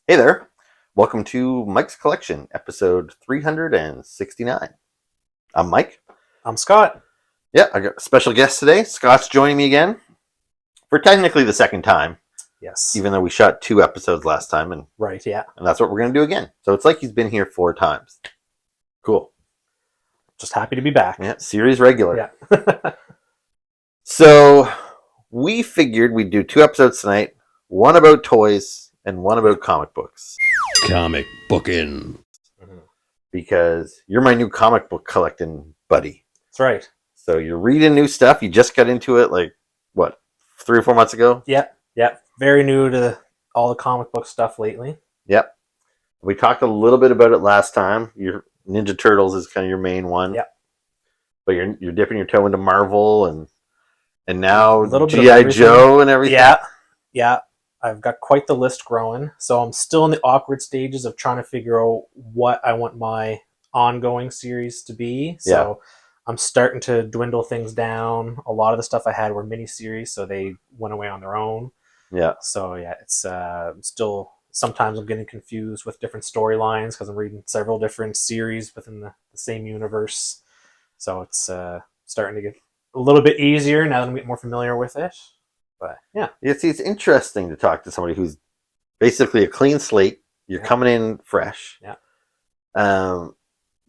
Hey there. Welcome to Mike's Collection, episode 369. I'm Mike. I'm Scott. Yeah, I got a special guest today. Scott's joining me again for technically the second time, Yes. even though we shot 2 episodes last time, and Right, yeah. that's what we're going to do again. So it's like he's been here 4 times. Cool. Just happy to be back. Yeah, series regular. Yeah. So we figured we'd do 2 episodes tonight, one about toys and one about comic books. Comic booking. Because you're my new comic book collecting buddy. That's right. So you're reading new stuff. You just got into it, like, what, 3 or 4 months ago? Yeah. Very new to all the comic book stuff lately. Yep. We talked a little bit about it last time. Your Ninja Turtles is kind of your main one. Yep. But you're dipping your toe into Marvel and now A little bit of G.I. everything. Joe and everything. Yeah. I've got quite the list growing. So I'm still in the awkward stages of trying to figure out what I want my ongoing series to be. So I'm starting to dwindle things down. A lot of the stuff I had were mini-series, so they went away on their own. Yeah. So yeah, it's still sometimes I'm getting confused with different storylines because I'm reading several different series within the same universe. So it's starting to get a little bit easier now that I'm getting more familiar with it. But yeah. See, it's interesting to talk to somebody who's basically a clean slate. You're coming in fresh. Yeah.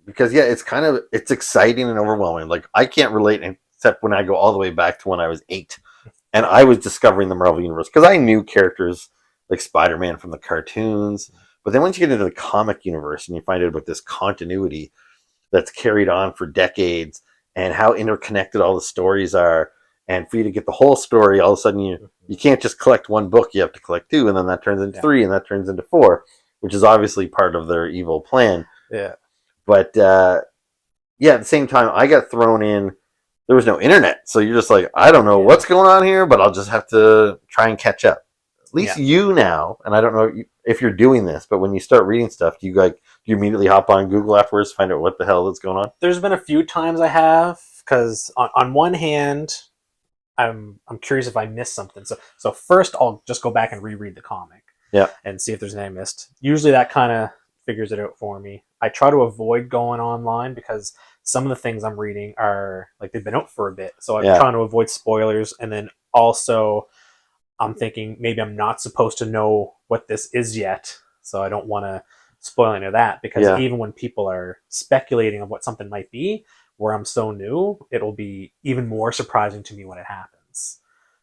Because it's exciting and overwhelming. Like, I can't relate except when I go all the way back to when I was 8 and I was discovering the Marvel Universe because I knew characters like Spider-Man from the cartoons. But then once you get into the comic universe and you find out about this continuity that's carried on for decades and how interconnected all the stories are, and for you to get the whole story, all of a sudden you can't just collect one book, you have to collect 2, and then that turns into 3, and that turns into 4, which is obviously part of their evil plan. Yeah. But at the same time, I got thrown in. There was no internet, so you're just like, I don't know what's going on here, but I'll just have to try and catch up. At least you now, and I don't know if you're doing this, but when you start reading stuff, do you immediately hop on Google afterwards to find out what the hell is going on? There's been a few times I have, because on one hand, I'm curious if I missed something. So first I'll just go back and reread the comic. Yeah. And see if there's anything I missed. Usually that kind of figures it out for me. I try to avoid going online because some of the things I'm reading are like they've been out for a bit. So I'm trying to avoid spoilers, and then also I'm thinking maybe I'm not supposed to know what this is yet. So I don't want to spoil any of that because even when people are speculating of what something might be, where I'm so new, it'll be even more surprising to me when it happens.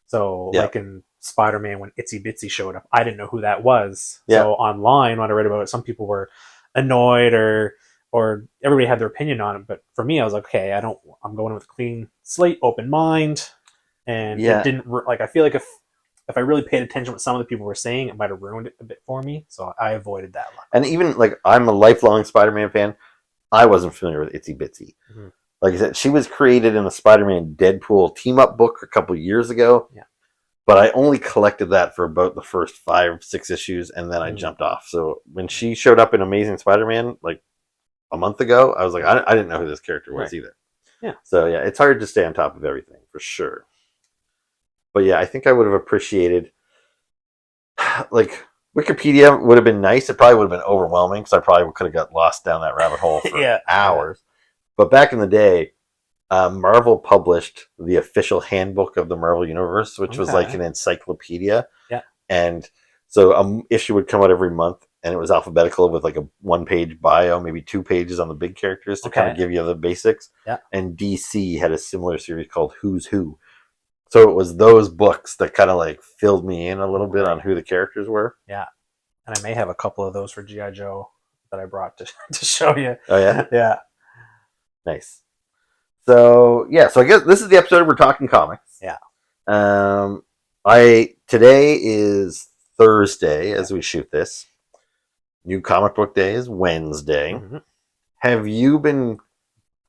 So like in Spider-Man, when Itsy Bitsy showed up, I didn't know who that was. So online, when I read about it, some people were annoyed or everybody had their opinion on it. But for me, I was like, okay, I'm going with a clean slate, open mind. And it didn't, I feel like if I really paid attention to what some of the people were saying, it might have ruined it a bit for me. So I avoided that a lot. And even, like, I'm a lifelong Spider-Man fan. I wasn't familiar with Itsy Bitsy. Mm-hmm. Like I said, she was created in the Spider-Man Deadpool team-up book a couple years ago. Yeah. But I only collected that for about the first 5-6 issues, and then I jumped off. So when she showed up in Amazing Spider-Man, like, a month ago, I was like, I didn't know who this character was either. Yeah. So, it's hard to stay on top of everything, for sure. But, I think I would have appreciated, like, Wikipedia would have been nice. It probably would have been overwhelming, because I probably could have got lost down that rabbit hole for hours. But back in the day, Marvel published the official handbook of the Marvel Universe, which was like an encyclopedia. Yeah. And so an issue would come out every month, and it was alphabetical with like a 1-page bio, maybe 2 pages on the big characters to kind of give you the basics. Yeah. And DC had a similar series called Who's Who. So it was those books that kind of like filled me in a little bit on who the characters were. Yeah. And I may have a couple of those for G.I. Joe that I brought to show you. Oh, yeah? Yeah. Nice. So I guess this is the episode we're talking comics. Yeah. Today is Thursday as we shoot this. New comic book day is Wednesday. Mm-hmm. Have you been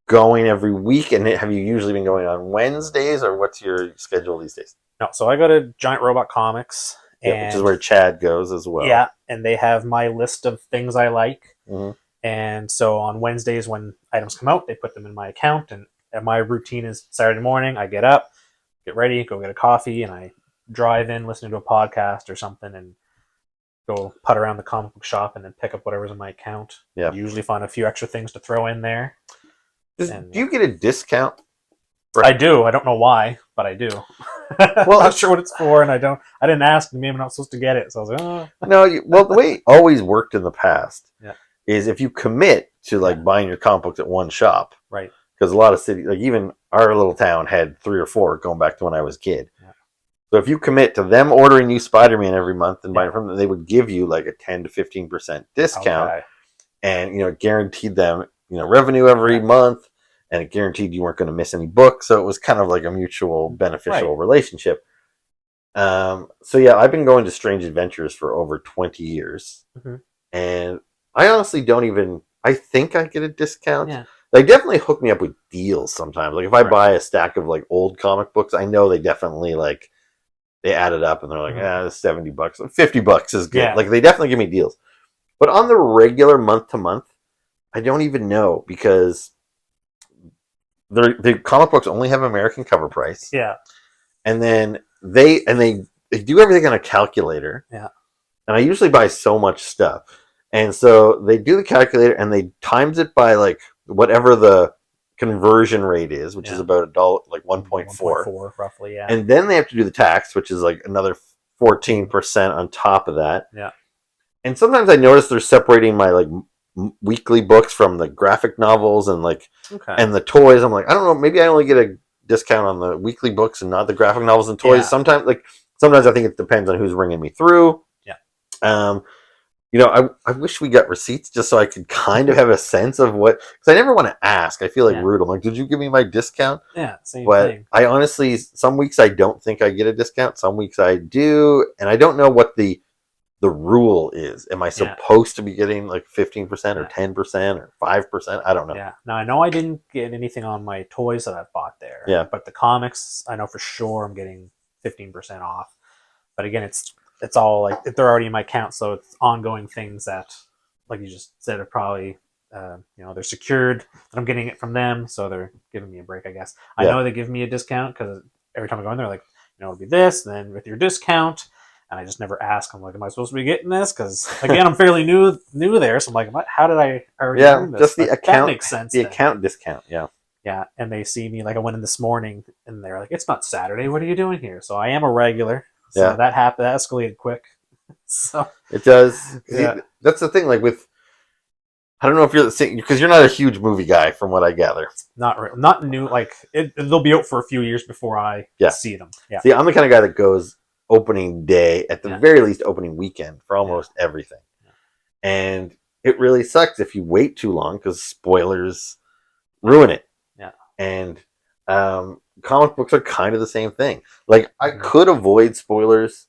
going every week, and have you usually been going on Wednesdays, or what's your schedule these days? No, so I go to Giant Robot Comics, which is where Chad goes as well. Yeah, and they have my list of things I like. Mm-hmm. And so on Wednesdays when items come out, they put them in my account, and my routine is Saturday morning, I get up, get ready, go get a coffee, and I drive in listening to a podcast or something, and go putt around the comic book shop and then pick up whatever's in my account. Yeah. Usually find a few extra things to throw in there. Do you get a discount? I do. I don't know why, but I do. Well, I'm not sure what it's for, and I didn't ask. Maybe I'm not supposed to get it. So I was like, oh. No, the way it always worked in the past is if you commit to buying your comic books at one shop, right? Because a lot of cities, like even our little town, had 3 or 4 going back to when I was a kid. Yeah. So if you commit to them ordering you Spider-Man every month and buying from them, they would give you like a 10 to 15% discount, and guaranteed them revenue every month. And it guaranteed you weren't going to miss any books, so it was kind of like a mutual beneficial relationship. So yeah, I've been going to Strange Adventures for over 20 years, and I honestly don't even. I think I get a discount. Yeah. They definitely hook me up with deals sometimes. Like if I buy a stack of old comic books, I know they definitely they add it up and they're like, $70, $50 is good. Yeah. Like they definitely give me deals. But on the regular month to month, I don't even know because the comic books only have American cover price. Yeah. And then they do everything on a calculator. Yeah. And I usually buy so much stuff. And so they do the calculator and they times it by whatever the conversion rate is, which is about $1, 1.4 roughly, yeah. And then they have to do the tax, which is another 14% on top of that. Yeah. And sometimes I notice they're separating my weekly books from the graphic novels and and the toys. I'm like, I don't know, maybe I only get a discount on the weekly books and not the graphic novels and toys. Yeah. Sometimes I think it depends on who's ringing me through. Yeah. I wish we got receipts just so I could kind of have a sense of what, because I never want to ask. I feel rude. I'm like, did you give me my discount? Yeah, same but thing. I honestly, some weeks I don't think I get a discount. Some weeks I do, and I don't know what the rule is. Am I supposed to be getting 15% or 10% or 5%? I don't know. Yeah. Now I know I didn't get anything on my toys that I've bought there. Yeah. But the comics, I know for sure I'm getting 15% off. But again, it's all they're already in my account, so it's ongoing things that, like you just said, are probably they're secured. That I'm getting it from them, so they're giving me a break, I guess. I know they give me a discount because every time I go in there, like, it'll be this, and then with your discount. And I just never ask. I'm like, am I supposed to be getting this? Because again, I'm fairly new there, so I'm like, how did I already learn this? Just the account. That makes sense. The account discount. Yeah. Yeah, and they see me I went in this morning, and they're like, "It's not Saturday. What are you doing here?" So I am a regular. So that happened. That escalated quick. So it does. Yeah. That's the thing. With, I don't know if you're the same, because you're not a huge movie guy, from what I gather. Not new. They'll be out for a few years before I see them. Yeah. See, I'm the kind of guy that goes opening day, at the very least opening weekend, for almost everything. Yeah. And it really sucks if you wait too long because spoilers ruin it. Yeah. And comic books are kind of the same thing. I could avoid spoilers,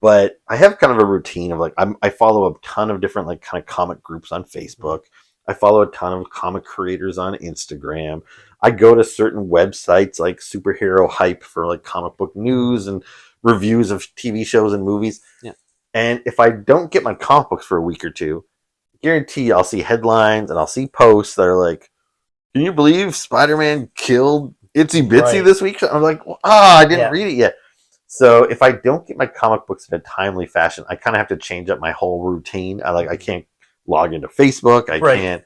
but I have kind of a routine of I follow a ton of different kind of comic groups on Facebook. I follow a ton of comic creators on Instagram. I go to certain websites like Superhero Hype for comic book news and reviews of TV shows and movies. Yeah. And if I don't get my comic books for a week or two, guarantee I'll see headlines and I'll see posts that are like, can you believe Spider-Man killed Itsy Bitsy this week? I'm like, I didn't read it yet. So if I don't get my comic books in a timely fashion, I kind of have to change up my whole routine. I can't log into Facebook. I can't.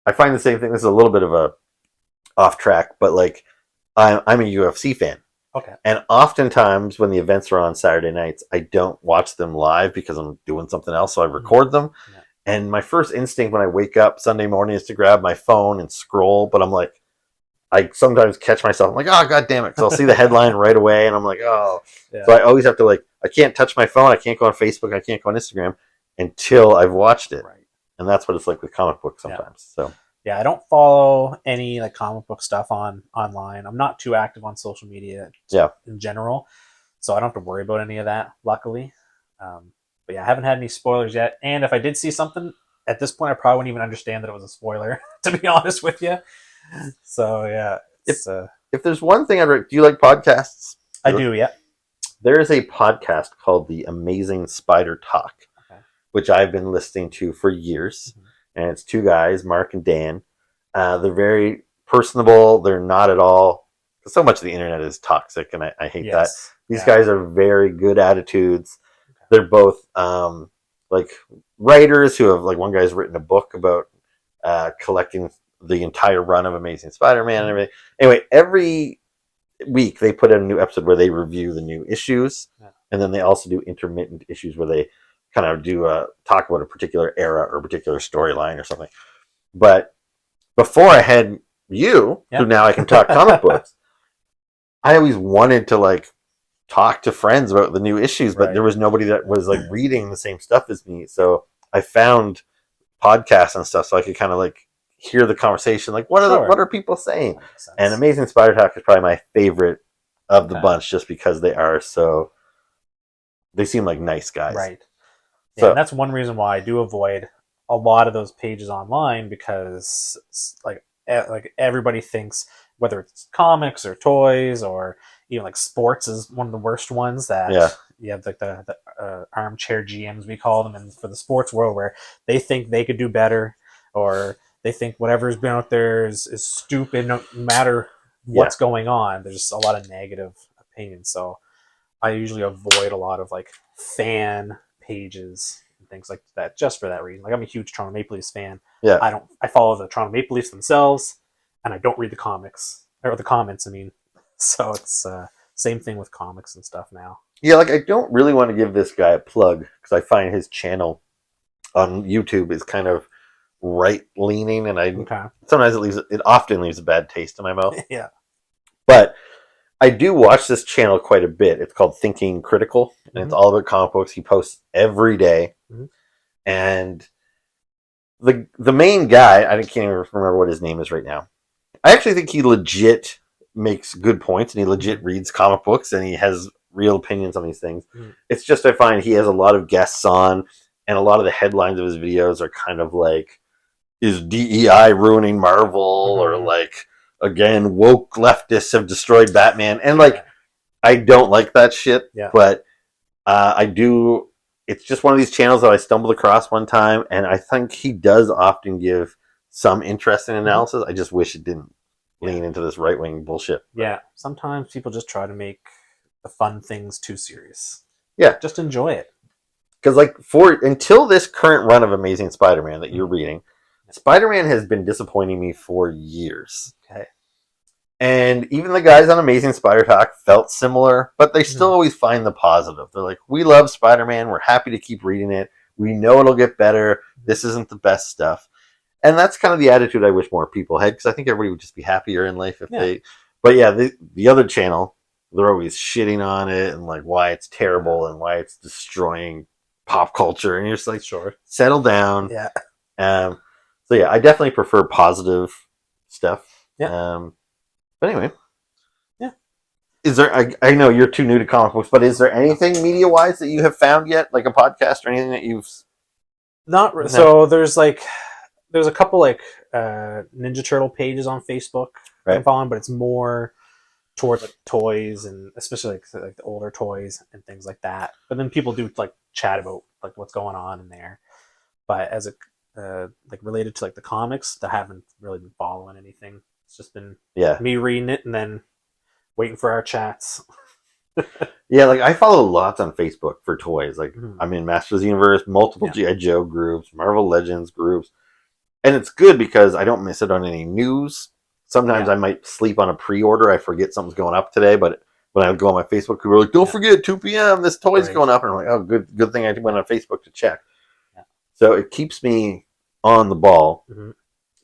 I find the same thing. This is a little bit of a off track, but I'm a UFC fan. Okay. And oftentimes when the events are on Saturday nights, I don't watch them live because I'm doing something else. So I record them. Yeah. And my first instinct when I wake up Sunday morning is to grab my phone and scroll. But I'm like, I sometimes catch myself. I'm like, oh, God damn it. Because I'll see the headline right away. And I'm like, oh. Yeah. So I always have to I can't touch my phone. I can't go on Facebook. I can't go on Instagram until I've watched it. Right. And that's what it's like with comic books sometimes. So. Yeah, I don't follow any comic book stuff online. I'm not too active on social media in general, so I don't have to worry about any of that, luckily. But yeah, I haven't had any spoilers yet. And if I did see something, at this point, I probably wouldn't even understand that it was a spoiler, to be honest with you. So yeah. If there's one thing do you like podcasts? I do, yeah. There is a podcast called The Amazing Spider Talk, which I've been listening to for years. Mm-hmm. And it's 2 guys, Mark and Dan. They're very personable. They're not at all. So much of the internet is toxic, and I hate that. These guys are very good attitudes. They're both like writers who have like one guy's written a book about collecting the entire run of Amazing Spider-Man and everything. Anyway, every week they put out a new episode where they review the new issues, and then they also do intermittent issues where they kind of do talk about a particular era or a particular storyline or something. But before I had you, who now I can talk comic books, I always wanted to like talk to friends about the new issues, but there was nobody that was like reading the same stuff as me. So I found podcasts and stuff so I could kind of like hear the conversation, like what are people saying? And Amazing Spider Talk is probably my favorite of the bunch, just because they seem like nice guys, right? Yeah, so and that's one reason why I do avoid a lot of those pages online, because like everybody thinks, whether it's comics or toys or even like sports is one of the worst ones, that you have like the armchair GMs, we call them, and for the sports world, where they think they could do better, or they think whatever's been out there is stupid, no matter what's going on. There's just a lot of negative opinions. So I usually avoid a lot of like fan pages and things like that, just for that reason. Like, I'm a huge Toronto Maple Leafs fan. Yeah. I follow the Toronto Maple Leafs themselves, and I don't read the comics, or the comments, I mean. So it's same thing with comics and stuff now. Yeah, like I don't really want to give this guy a plug because I find his channel on YouTube is kind of right leaning, and sometimes it often leaves a bad taste in my mouth. Yeah. But I do watch this channel quite a bit. It's called Thinking Critical, and it's all about comic books. He posts every day. And the main guy, I can't even remember what his name is right now. I actually think he legit makes good points, and he legit reads comic books, and he has real opinions on these things. It's just, I find he has a lot of guests on, and a lot of the headlines of his videos are kind of like, is DEI ruining Marvel, or like, again, woke leftists have destroyed Batman, and like, I don't like that shit, but I do. It's just one of these channels that I stumbled across one time, and I think he does often give some interesting analysis. I just wish it didn't lean into this right-wing bullshit. Yeah, sometimes people just try to make the fun things too serious. Yeah. Just enjoy it. Because like until this current run of Amazing Spider-Man that you're reading, Spider-Man has been disappointing me for years. Okay. And even the guys on Amazing Spider Talk felt similar, but they still always find the positive. They're like, we love Spider-Man, we're happy to keep reading it, we know it'll get better, this isn't the best stuff. And that's kind of the attitude I wish more people had, because I think everybody would just be happier in life if they... But yeah, the other channel, they're always shitting on it, and like why it's terrible, and why it's destroying pop culture, and you're just like, settle down. Yeah. So yeah, I definitely prefer positive stuff. Yeah. But anyway. Yeah. Is there, I know you're too new to comic books, but is there anything media-wise that you have found yet? Like a podcast or anything that you've... Not really. So there's a couple like Ninja Turtle pages on Facebook I'm following, but it's more towards like toys, and especially like the older toys and things like that. But then people do like chat about like what's going on in there. But as like related to like the comics, I haven't really been following anything. It's just been me reading it and then waiting for our chats. Yeah, like I follow lots on Facebook for toys. Like I'm in Masters of the Universe, multiple G.I. Joe groups, Marvel Legends groups. And it's good because I don't miss it on any news. Sometimes I might sleep on a pre-order. I forget something's going up today, but when I go on my Facebook, people are like, don't forget, 2 p.m., this toy's going up. And I'm like, oh, good thing I went on Facebook to check. Yeah. So it keeps me on the ball.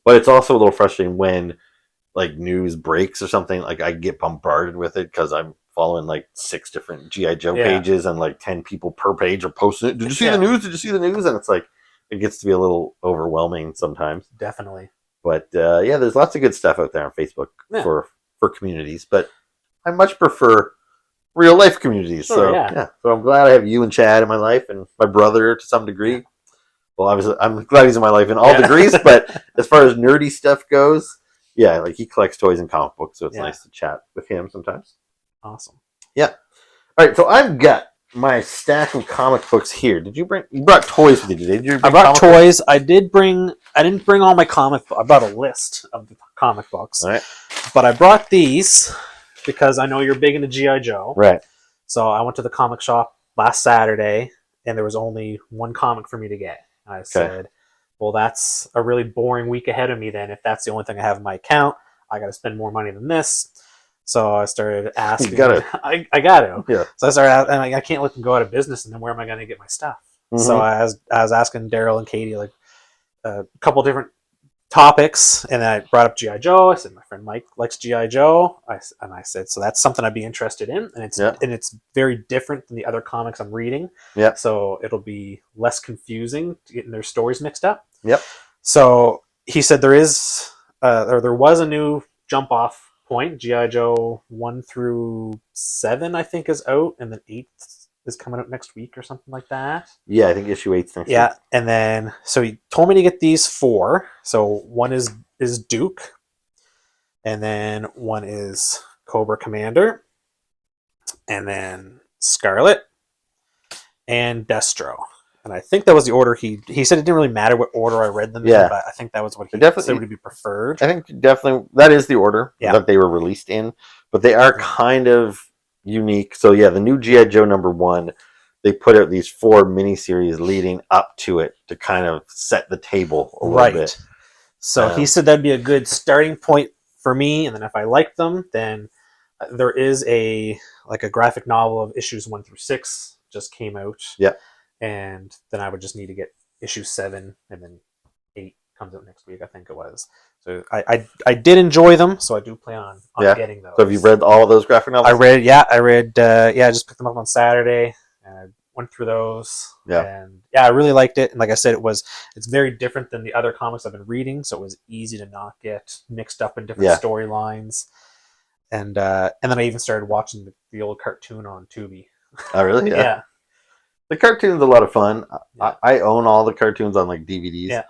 But it's also a little frustrating when like news breaks or something. Like I get bombarded with it because I'm following like 6 different G.I. Joe pages, and like 10 people per page are posting it. Did you see the news? Did you see the news? And it's like, it gets to be a little overwhelming sometimes. Definitely. But there's lots of good stuff out there on Facebook for communities. But I much prefer real life communities. So I'm glad I have you and Chad in my life, and my brother to some degree. Well, obviously, I'm glad he's in my life in all degrees. But as far as nerdy stuff goes, like he collects toys and comic books, so it's nice to chat with him sometimes. Awesome. Yeah. All right, so I've got my stack of comic books here. You brought toys with you today? I brought toys. I didn't bring all my comic books. I brought a list of the comic books. All right. But I brought these because I know you're big into G.I. Joe. Right. So I went to the comic shop last Saturday, and there was only one comic for me to get. I said, well, that's a really boring week ahead of me then. If that's the only thing I have in my account, I got to spend more money than this. So I started asking. You gotta. I got to. Yeah. So I started, and I can't let them go out of business, and then where am I going to get my stuff? Mm-hmm. So I was asking Daryl and Katie like a couple different topics, and then I brought up GI Joe. I said my friend Mike likes GI Joe, and I said so that's something I'd be interested in, and it's very different than the other comics I'm reading. Yeah. So it'll be less confusing to getting their stories mixed up. Yep. So he said there was a new jump off point. GI Joe 1 through 7 I think is out, and then 8 is coming out next week or something like that. Yeah, I think issue 8's next week. Yeah, and then so he told me to get these 4. So one is Duke, and then one is Cobra Commander, and then Scarlet, and Destro. And I think that was the order he said. It didn't really matter what order I read them in, but I think that was what he said would be preferred. I think definitely that is the order that they were released in, but they are kind of unique. So yeah, the new G.I. Joe #1, they put out these 4 miniseries leading up to it to kind of set the table a little bit. So he said that'd be a good starting point for me, and then if I liked them, then there is a graphic novel of issues 1 through 6 just came out. Yeah. And then I would just need to get issue 7, and then 8 comes out next week, I think it was. So I did enjoy them, so I do plan on getting those. So have you read all of those graphic novels? I just picked them up on Saturday, and I went through those. Yeah. And I really liked it. And like I said, it's very different than the other comics I've been reading, so it was easy to not get mixed up in different storylines. And then I even started watching the old cartoon on Tubi. Oh, really? Yeah. The cartoon's a lot of fun. Yeah. I own all the cartoons on like DVDs. Yeah.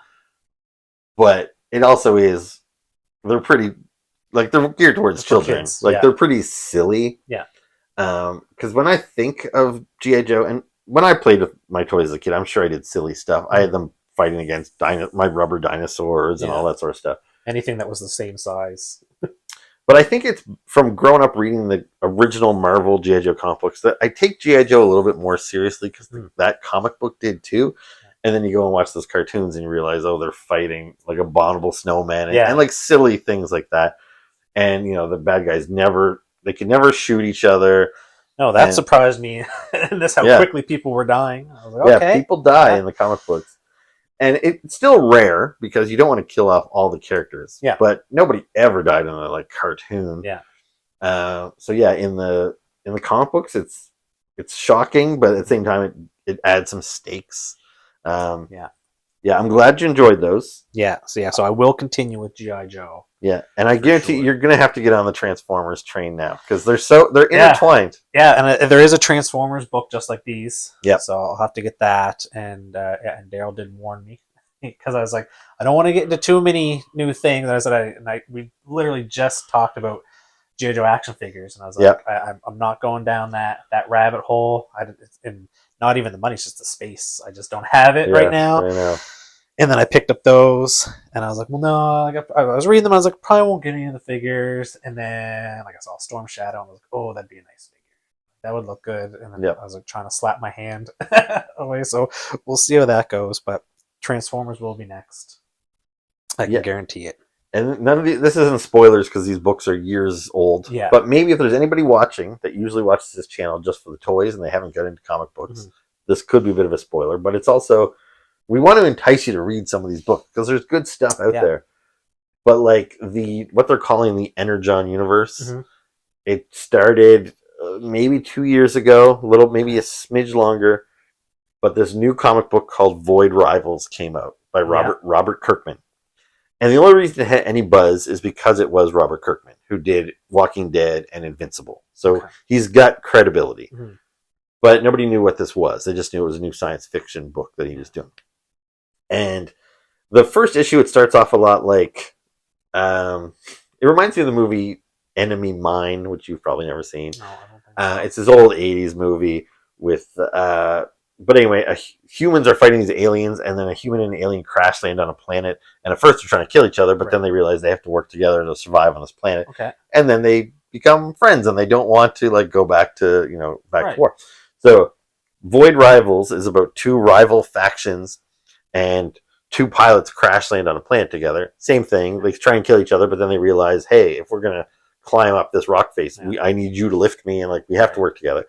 But it also is, they're pretty, like they're geared towards children. Kids, they're pretty silly. Yeah. Because when I think of G.I. Joe, and when I played with my toys as a kid, I'm sure I did silly stuff. I had them fighting against my rubber dinosaurs and all that sort of stuff. Anything that was the same size. But I think it's from growing up reading the original Marvel G.I. Joe comic books that I take G.I. Joe a little bit more seriously because that comic book did too. And then you go and watch those cartoons and you realize, oh, they're fighting like abominable snowman and like silly things like that. And, the bad guys can never shoot each other. No, that surprised me. And that's how quickly people were dying. I was like, okay. People die in the comic books. And it's still rare because you don't want to kill off all the characters. Yeah. But nobody ever died in a cartoon. Yeah. In the comic books, it's shocking, but at the same time, it adds some stakes. I'm glad you enjoyed those. Yeah. So I will continue with G.I. Joe. Yeah, and I guarantee you're going to have to get on the Transformers train now because they're intertwined. Yeah, and there is a Transformers book just like these. Yeah. So I'll have to get that. And and Daryl did warn me because I was like, I don't want to get into too many new things. And I said, we literally just talked about G.I. Joe action figures, and I was like, I'm not going down that rabbit hole. And not even the money; it's just the space. I just don't have it right now. I know. And then I picked up those, and I was like, well, no. I was reading them. I was like, probably won't get any of the figures. And then I saw Storm Shadow, and I was like, oh, that'd be a nice figure. That would look good. And then I was like trying to slap my hand away. So we'll see how that goes. But Transformers will be next. I can guarantee it. And none of this isn't spoilers because these books are years old. Yeah. But maybe if there's anybody watching that usually watches this channel just for the toys and they haven't got into comic books, this could be a bit of a spoiler. But it's also, we want to entice you to read some of these books because there's good stuff out there. But like what they're calling the Energon universe, it started maybe 2 years ago, maybe a smidge longer. But this new comic book called Void Rivals came out by Robert Kirkman. And the only reason it had any buzz is because it was Robert Kirkman, who did Walking Dead and Invincible. So he's got credibility. But nobody knew what this was. They just knew it was a new science fiction book that he was doing. And the first issue, it starts off a lot like... it reminds me of the movie Enemy Mine, which you've probably never seen. No, I don't think so. It's this old 80s movie with... But anyway, humans are fighting these aliens, and then a human and an alien crash land on a planet. And at first, they're trying to kill each other, but then they realize they have to work together to survive on this planet. Okay. And then they become friends, and they don't want to go back to to war. So Void Rivals is about two rival factions and two pilots crash land on a planet together. Same thing. They try and kill each other, but then they realize, hey, if we're going to climb up this rock face, I need you to lift me, and like we have to work together.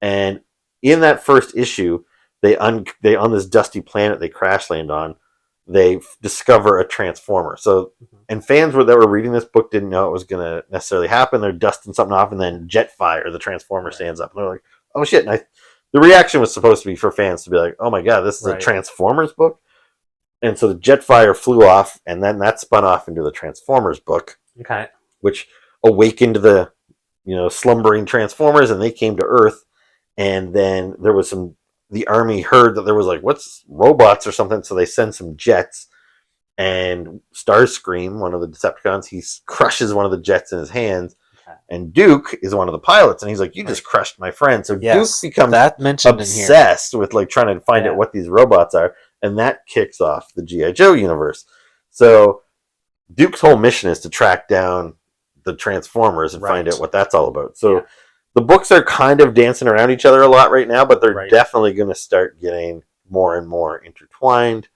And in that first issue, they on this dusty planet they crash land on, they discover a transformer. So, and fans that were reading this book didn't know it was going to necessarily happen. They're dusting something off, and then Jetfire, the transformer, stands up, and they're like, "Oh shit!" And the reaction was supposed to be for fans to be like, "Oh my god, this is a Transformers book." And so the Jetfire flew off, and then that spun off into the Transformers book, which awakened the slumbering Transformers, and they came to Earth. And then there was the army heard that there was like, what's robots or something, so they send some jets, and Starscream, one of the Decepticons, he crushes one of the jets in his hands, and Duke is one of the pilots, and he's like, you just crushed my friend. So Duke becomes obsessed with like trying to find out what these robots are, and that kicks off the G.I. Joe universe. So Duke's whole mission is to track down the Transformers and find out what that's all about. So the books are kind of dancing around each other a lot right now, but they're definitely going to start getting more and more intertwined.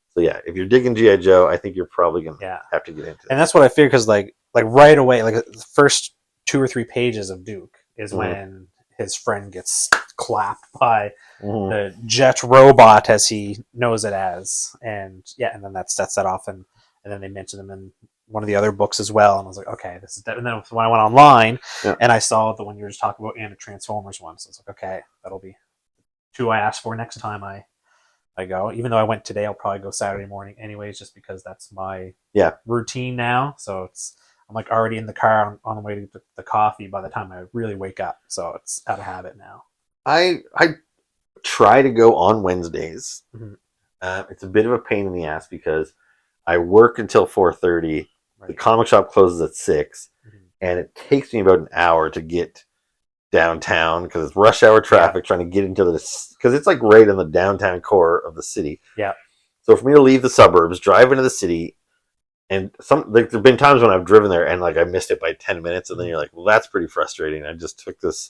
So yeah, if you're digging G.I. Joe, I think you're probably going to have to get into it. And that's what I figured, because like right away, like the first 2 or 3 pages of Duke is when his friend gets clapped by the jet robot, as he knows it as, and then that sets that off, and then they mention them in one of the other books as well, and I was like, okay, this is and then when I went online and I saw the one you were just talking about and a Transformers one, so I was like, okay, that'll be 2 I asked for next time I go. Even though I went today, I'll probably go Saturday morning anyways, just because that's my routine now. So I'm like already in the car on the way to the coffee by the time I really wake up, so it's out of habit now. I try to go on Wednesdays. It's a bit of a pain in the ass because I work until 4:30. The comic shop closes at 6, and it takes me about an hour to get downtown because it's rush hour traffic trying to get into because it's like right in the downtown core of the city. So for me to leave the suburbs, drive into the city, and there've been times when I've driven there and like I missed it by 10 minutes, and then you're like, well, that's pretty frustrating. I just took this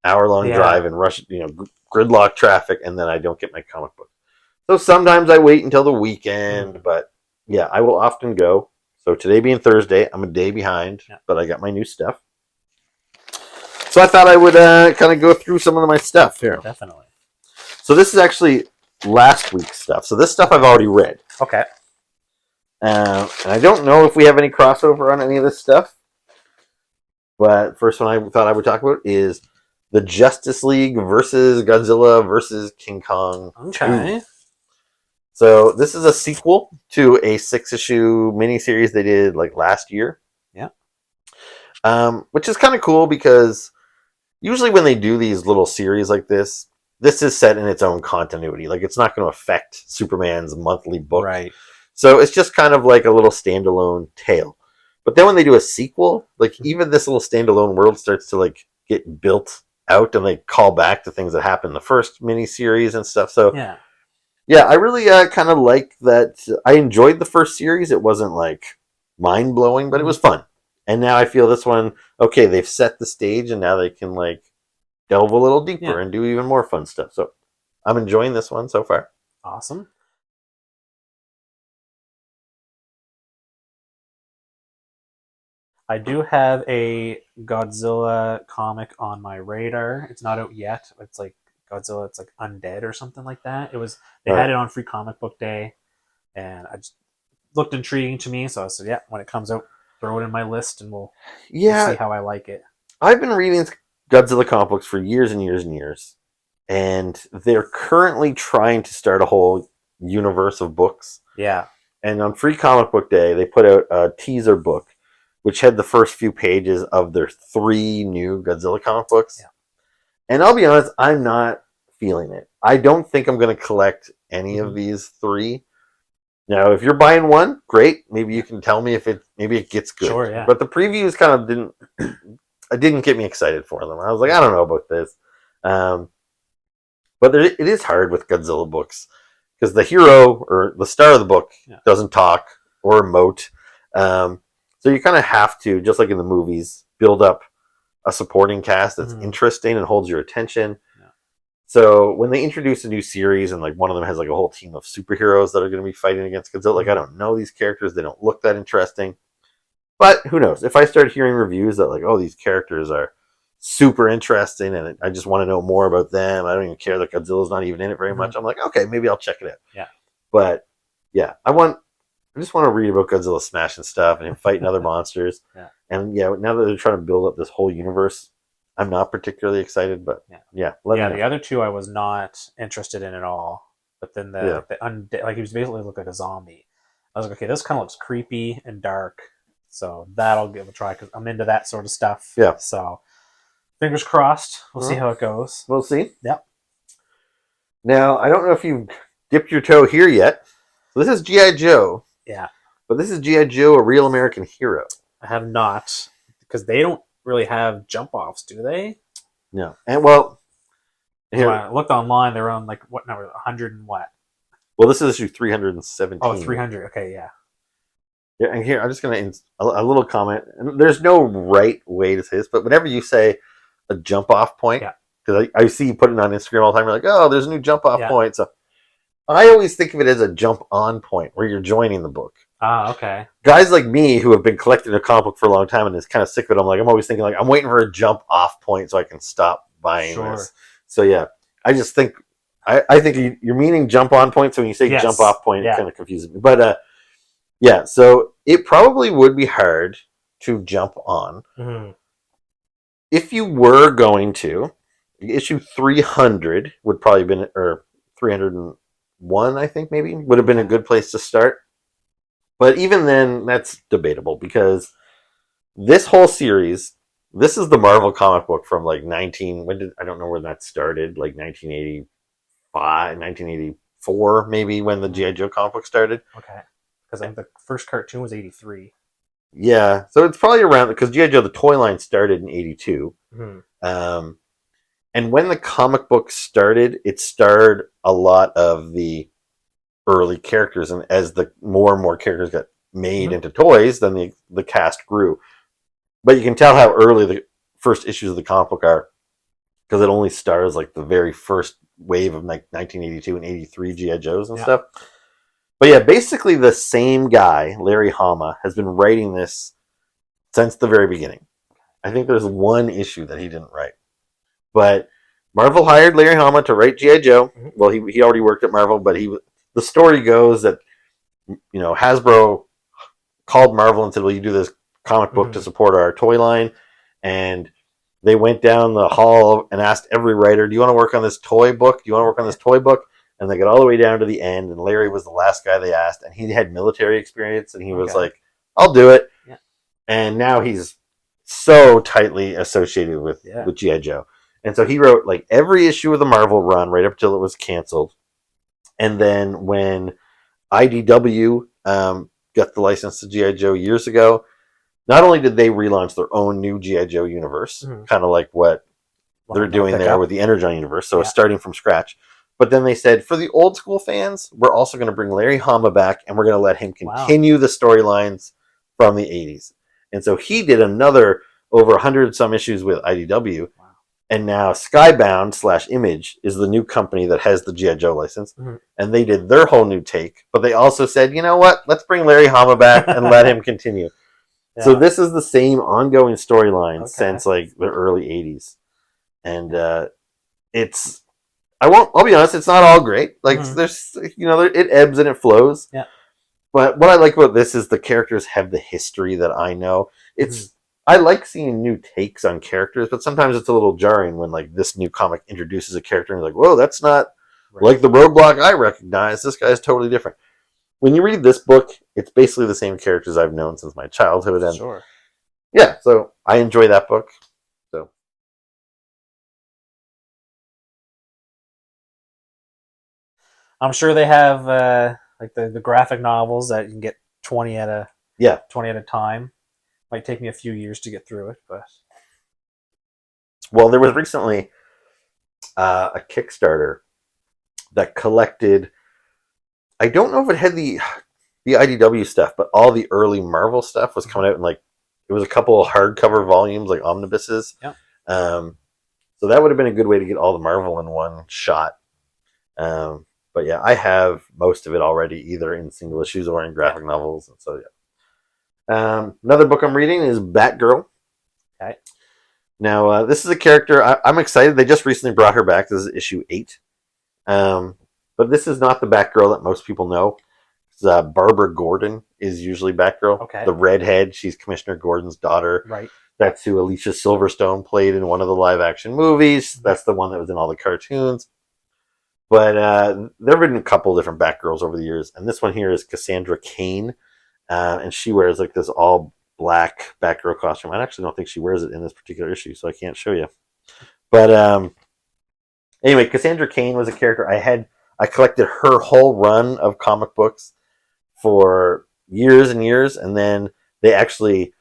hour-long drive and rush, gridlock traffic, and then I don't get my comic book. So sometimes I wait until the weekend, but yeah, I will often go. So today being Thursday, I'm a day behind, but I got my new stuff. So I thought I would kind of go through some of my stuff here. Definitely. So this is actually last week's stuff. So this stuff I've already read. Okay. And I don't know if we have any crossover on any of this stuff. But first one I thought I would talk about is the Justice League versus Godzilla versus King Kong 2. So this is a sequel to a 6-issue miniseries they did like last year. Which is kind of cool because usually when they do these little series like this is set in its own continuity. Like it's not going to affect Superman's monthly book. Right. So it's just kind of like a little standalone tale. But then when they do a sequel, like even this little standalone world starts to like get built out, and they call back to things that happened in the first miniseries and stuff. So yeah, I really kind of like that. I enjoyed the first series. It wasn't like mind blowing, but it was fun. And now I feel this one, okay, they've set the stage, and now they can like delve a little deeper and do even more fun stuff. So I'm enjoying this one so far. Awesome. I do have a Godzilla comic on my radar. It's not out yet. It's like Godzilla, it's like Undead or something like that. They had it on Free Comic Book Day, and I just looked intriguing to me, so I said, when it comes out, throw it in my list, and we'll see how I like it. I've been reading Godzilla comic books for years and years and years, and they're currently trying to start a whole universe of books. And on Free Comic Book Day, they put out a teaser book, which had the first few pages of their 3 new Godzilla comic books. And I'll be honest, I'm not feeling it. I don't think I'm going to collect any of these 3. Now, if you're buying one, great. Maybe you can tell me if it gets good. Sure, yeah. But the previews kind of didn't get me excited for them. I was like, I don't know about this. But it is hard with Godzilla books because the hero or the star of the book doesn't talk or emote. So you kind of have to, just like in the movies, build up a supporting cast that's interesting and holds your attention. So when they introduce a new series and like one of them has like a whole team of superheroes that are going to be fighting against Godzilla, like I don't know these characters, they don't look that interesting. But who knows? If I start hearing reviews that like, oh, these characters are super interesting and I just want to know more about them, I don't even care that Godzilla's not even in it very much. I'm like, okay, maybe I'll check it out. Yeah. But yeah, I just want to read about Godzilla smashing stuff and him fighting other monsters. Yeah. And yeah, now that they're trying to build up this whole universe, I'm not particularly excited, but yeah. The other two I was not interested in at all. But then like he was basically looked like a zombie. I was like, okay, this kind of looks creepy and dark. So that'll give a try because I'm into that sort of stuff. Yeah. So fingers crossed. We'll see how it goes. We'll see. Yep. Now, I don't know if you've dipped your toe here yet. So this is G.I. Joe. Yeah. But this is G.I. Joe, a real American hero. I have not. Because they don't really have jump-offs, do they? No. And well... Here. When I looked online, they're on like, what number? 100 and what? Well, this is issue 317. Oh, 300. Okay, yeah. Yeah, and here, I'm just going to a little comment. And there's no right way to say this, but whenever you say a jump-off point, because I see you put it on Instagram all the time, you're like, oh, there's a new jump-off point. So I always think of it as a jump-on point, where you're joining the book. Ah, okay. Guys like me who have been collecting a comic book for a long time and is kind of sick of it, I'm always thinking, like, I'm waiting for a jump-off point so I can stop buying this. So, yeah, I just think, I think you're meaning jump-on point, so when you say jump-off point, it kind of confuses me. But, yeah, so it probably would be hard to jump on. Mm-hmm. If you were going to, issue 300 would probably have been, or 301, I think maybe, would have been a good place to start. But even then, that's debatable because this whole series, this is the Marvel comic book from like I don't know when that started, like 1985, 1984, maybe when the G.I. Joe comic book started. Okay. Because I think the first cartoon was 83. Yeah, so it's probably around, because G.I. Joe, the toy line started in 82. Mm-hmm. And when the comic book started, it starred a lot of the early characters. And as the more and more characters got made into toys, then the cast grew. But you can tell how early the first issues of the comic book are, because it only stars like the very first wave of like 1982 and 83 G.I. Joes and stuff. But yeah, basically the same guy, Larry Hama, has been writing this since the very beginning. I think there's one issue that he didn't write. But Marvel hired Larry Hama to write G.I. Joe. Mm-hmm. Well, he already worked at Marvel, but the story goes that, Hasbro called Marvel and said, well, you do this comic book to support our toy line. And they went down the hall and asked every writer, do you want to work on this toy book? Do you want to work on this toy book? And they got all the way down to the end, and Larry was the last guy they asked, and he had military experience, and he was like, I'll do it. Yeah. And now he's so tightly associated with G.I. Joe. And so he wrote like every issue of the Marvel run right up until it was canceled. And then when IDW got the license to G.I. Joe years ago, not only did they relaunch their own new G.I. Joe universe, kind of like what they're doing there with the Energon universe, so it's starting from scratch. But then they said, for the old school fans, we're also going to bring Larry Hama back, and we're going to let him continue the storylines from the 80s. And so he did another over 100 some issues with IDW. Wow. And now Skybound / Image is the new company that has the G.I. Joe license. Mm-hmm. And they did their whole new take. But they also said, you know what? Let's bring Larry Hama back and let him continue. Yeah. So this is the same ongoing storyline since like the early 80s. And I'll be honest, it's not all great. Like there's, it ebbs and it flows. Yeah. But what I like about this is the characters have the history that I know. I like seeing new takes on characters, but sometimes it's a little jarring when like this new comic introduces a character and you're like, whoa, that's not like the Roadblock I recognize. This guy's totally different. When you read this book, it's basically the same characters I've known since my childhood. And yeah, so I enjoy that book. So I'm sure they have like the graphic novels that you can get 20 at a time. Might take me a few years to get through it, but well, there was recently a Kickstarter that collected. I don't know if it had the IDW stuff, but all the early Marvel stuff was coming out in like it was a couple of hardcover volumes, like omnibuses. Yeah. So that would have been a good way to get all the Marvel in one shot. But yeah, I have most of it already, either in single issues or in graphic novels. And so yeah. Another book I'm reading is Batgirl. Okay. Now, this is a character I'm excited. They just recently brought her back. This is issue 8. But this is not the Batgirl that most people know. Barbara Gordon is usually Batgirl. Okay. The redhead. She's Commissioner Gordon's daughter. Right. That's who Alicia Silverstone played in one of the live-action movies. That's the one that was in all the cartoons. But there have been a couple different Batgirls over the years, and this one here is Cassandra Cain, and she wears like this all-black Batgirl costume. I actually don't think she wears it in this particular issue, so I can't show you. But anyway, Cassandra Cain was a character I collected her whole run of comic books for years and years, and then they actually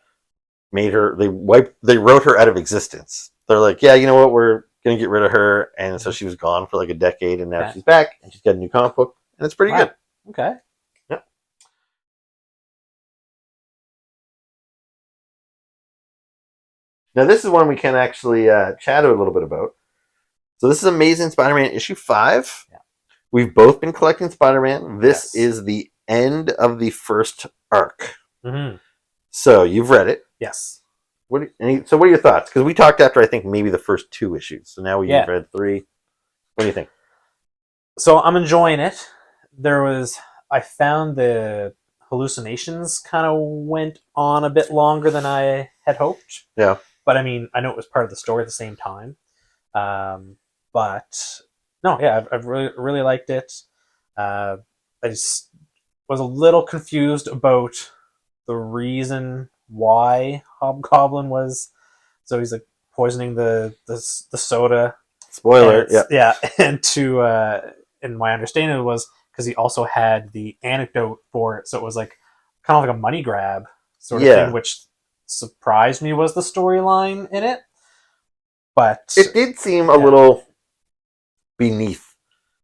made her. They wrote her out of existence. They're like, yeah, you know what, we're gonna get rid of her, and so she was gone for like a decade, and now she's back, and she's got a new comic book, and it's pretty good. Okay. Yeah. Now this is one we can actually chat a little bit about. So this is Amazing Spider-Man issue 5. Yeah. We've both been collecting Spider-Man. This Yes. is the end of the first arc. Mm-hmm. So you've read it. Yes. So what are your thoughts? Because we talked after, I think, maybe the first 2 issues. So now we've read 3. What do you think? So I'm enjoying it. I found the hallucinations kind of went on a bit longer than I had hoped. Yeah. But I mean, I know it was part of the story at the same time. But no, yeah, I've really liked it. I just was a little confused about the reason why Hobgoblin was. So he's like poisoning the soda. Spoiler. Yeah, and my understanding was because he also had the anecdote for it, so it was like kind of like a money grab sort of thing, which surprised me was the storyline in it. But it did seem a little beneath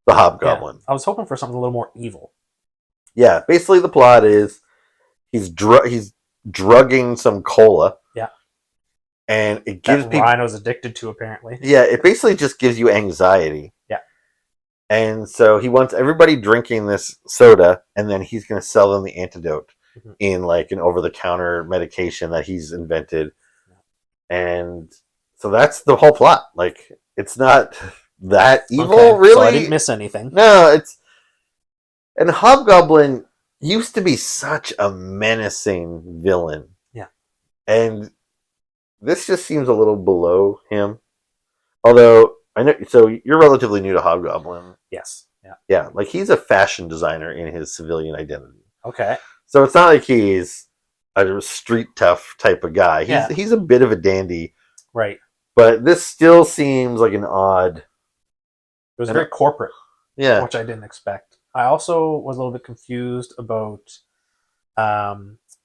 the Hobgoblin. I was hoping for something a little more evil. Yeah, basically the plot is he's drugging some cola. Yeah. And it gives people... Rhino's addicted to, apparently. Yeah, it basically just gives you anxiety. Yeah. And so he wants everybody drinking this soda, and then he's going to sell them the antidote in like an over-the-counter medication that he's invented. And so that's the whole plot. Like, it's not that evil, really. So I didn't miss anything. No, it's... And Hobgoblin used to be such a menacing villain. Yeah. And this just seems a little below him. Although, I know, so you're relatively new to Hobgoblin. Yes. Yeah. Yeah, like he's a fashion designer in his civilian identity. Okay. So it's not like he's a street tough type of guy. He's a bit of a dandy. Right. But this still seems like an odd... It was very corporate. Yeah. Which I didn't expect. I also was a little bit confused about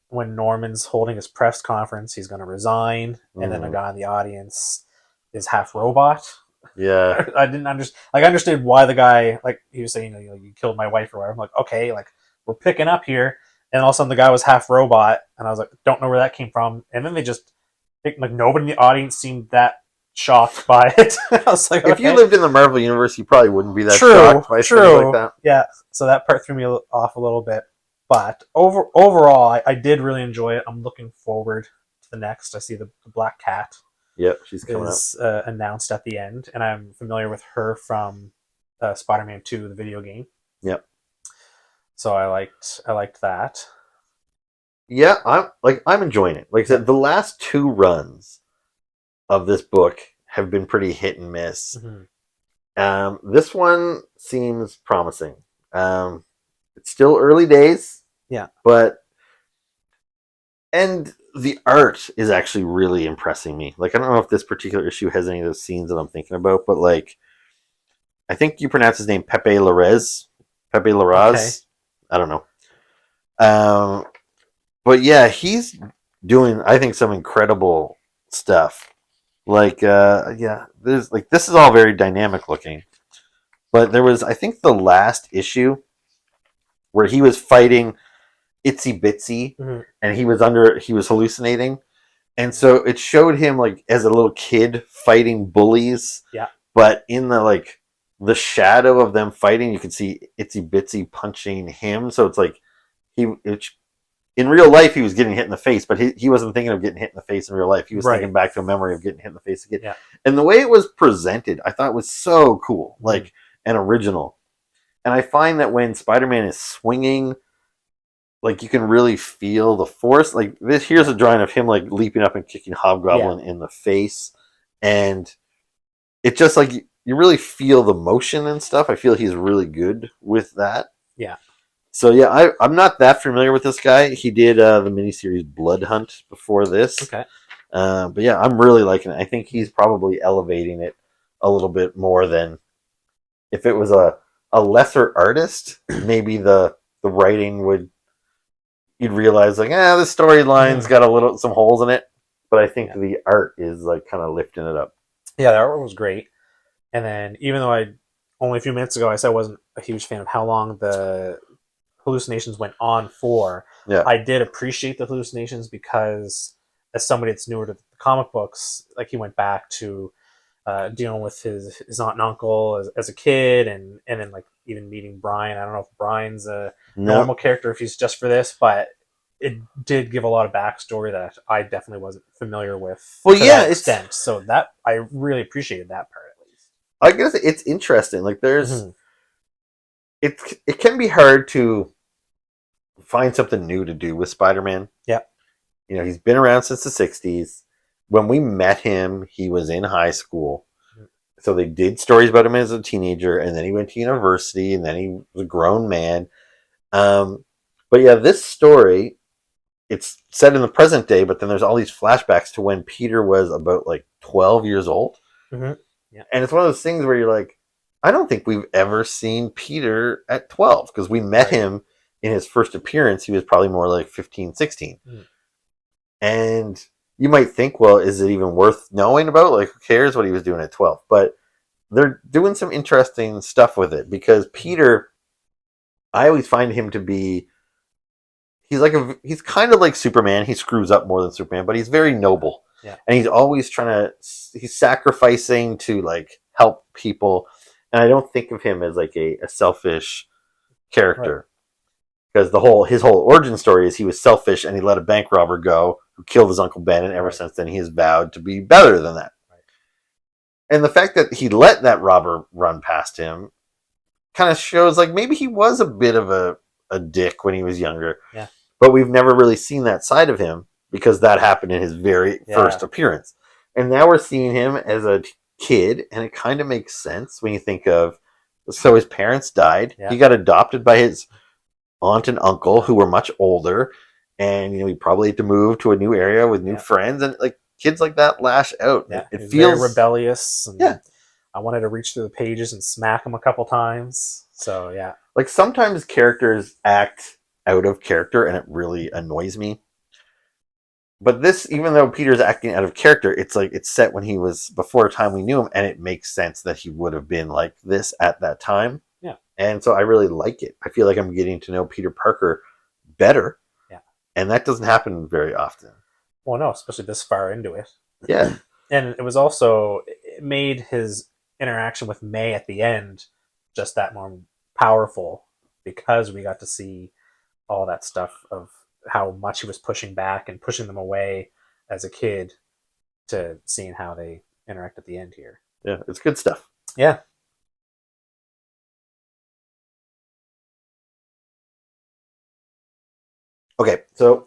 when Norman's holding his press conference, he's going to resign, and then a guy in the audience is half robot. Yeah. I didn't understand. Like, I understood why the guy, like, he was saying, you killed my wife or whatever. I'm like, okay, like, we're picking up here. And all of a sudden the guy was half robot, and I was like, don't know where that came from. And then they just, like, nobody in the audience seemed that shocked by it. I was like, if you lived in the Marvel universe, you probably wouldn't be that shocked by things like that. Yeah, so that part threw me off a little bit. But overall, I did really enjoy it. I'm looking forward to the next. I see the Black Cat. Yep, she's coming up. Announced at the end, and I'm familiar with her from Spider-Man 2, the video game. Yep. So I liked that. Yeah, I'm enjoying it. Like I said, the last 2 runs of this book have been pretty hit and miss. Mm-hmm. This one seems promising. It's still early days. Yeah. And the art is actually really impressing me. Like, I don't know if this particular issue has any of those scenes that I'm thinking about, but like, I think you pronounce his name Pepe Larraz. Okay. I don't know. But yeah, he's doing, I think, some incredible stuff. Like, there's like, this is all very dynamic looking. But there was, I think, the last issue where he was fighting Itsy Bitsy, and he was hallucinating, And so it showed him like as a little kid fighting bullies. Yeah. But in the shadow of them fighting, you could see Itsy Bitsy punching him. So it's like in real life he was getting hit in the face, but he wasn't thinking of getting hit in the face in real life. He was thinking back to a memory of getting hit in the face again. Yeah. And the way it was presented, I thought was so cool, like and original. And I find that when Spider-Man is swinging, like you can really feel the force. Like this, here's a drawing of him like leaping up and kicking Hobgoblin in the face, and it just like you really feel the motion and stuff. I feel he's really good with that. Yeah. So yeah, I'm not that familiar with this guy. He did the miniseries Blood Hunt before this. Okay. But yeah, I'm really liking it. I think he's probably elevating it a little bit more than if it was a lesser artist. Maybe the writing would. You'd realize like, the storyline's got some holes in it, but I think the art is like kind of lifting it up. Yeah, the art was great. And then even though only a few minutes ago I said I wasn't a huge fan of how long the hallucinations went on for, I did appreciate the hallucinations because as somebody that's newer to the comic books, like he went back to dealing with his aunt and uncle as a kid, and then like even meeting Brian. I don't know if Brian's a normal character, if he's just for this, but it did give a lot of backstory that I definitely wasn't familiar with. Well, to that extent. So that I really appreciated that part at least. I guess it's interesting. Like there's, it can be hard to find something new to do with Spider-Man. Yeah, he's been around since the '60s. When we met him, he was in high school. So they did stories about him as a teenager, and then he went to university, and then he was a grown man. But yeah, this story, it's set in the present day, but then there's all these flashbacks to when Peter was about like 12 years old. Mm-hmm. Yeah. And it's one of those things where you're like, I don't think we've ever seen Peter at 12, because we met him in his first appearance. He was probably more like 15, 16. And you might think, well, is it even worth knowing about? Like, who cares what he was doing at 12? But they're doing some interesting stuff with it, because Peter, I always find him to be, he's kind of like Superman. He screws up more than Superman, but he's very noble. Yeah. And he's always he's sacrificing to like help people. And I don't think of him as like a selfish character. Because his whole origin story is he was selfish and he let a bank robber go who killed his Uncle Ben, and ever since then he has vowed to be better than that. And the fact that he let that robber run past him kind of shows like maybe he was a bit of a dick when he was younger. Yeah. But we've never really seen that side of him because that happened in his very first appearance. And now we're seeing him as a kid, and it kind of makes sense when you think of, so his parents died. Yeah. He got adopted by his aunt and uncle who were much older, and he probably had to move to a new area with new friends, and like kids like that lash out. Yeah, it feels very rebellious. And I wanted to reach through the pages and smack him a couple times. So yeah, like sometimes characters act out of character, and it really annoys me. But this, even though Peter's acting out of character, it's like it's set when he was before a time we knew him, and it makes sense that he would have been like this at that time. Yeah. And so I really like it. I feel like I'm getting to know Peter Parker better. Yeah. And that doesn't happen very often. Well, no, especially this far into it. Yeah. And it was also, it made his interaction with May at the end just that more powerful, because we got to see all that stuff of how much he was pushing back and pushing them away as a kid, to seeing how they interact at the end here. Yeah, it's good stuff. Yeah. Okay, so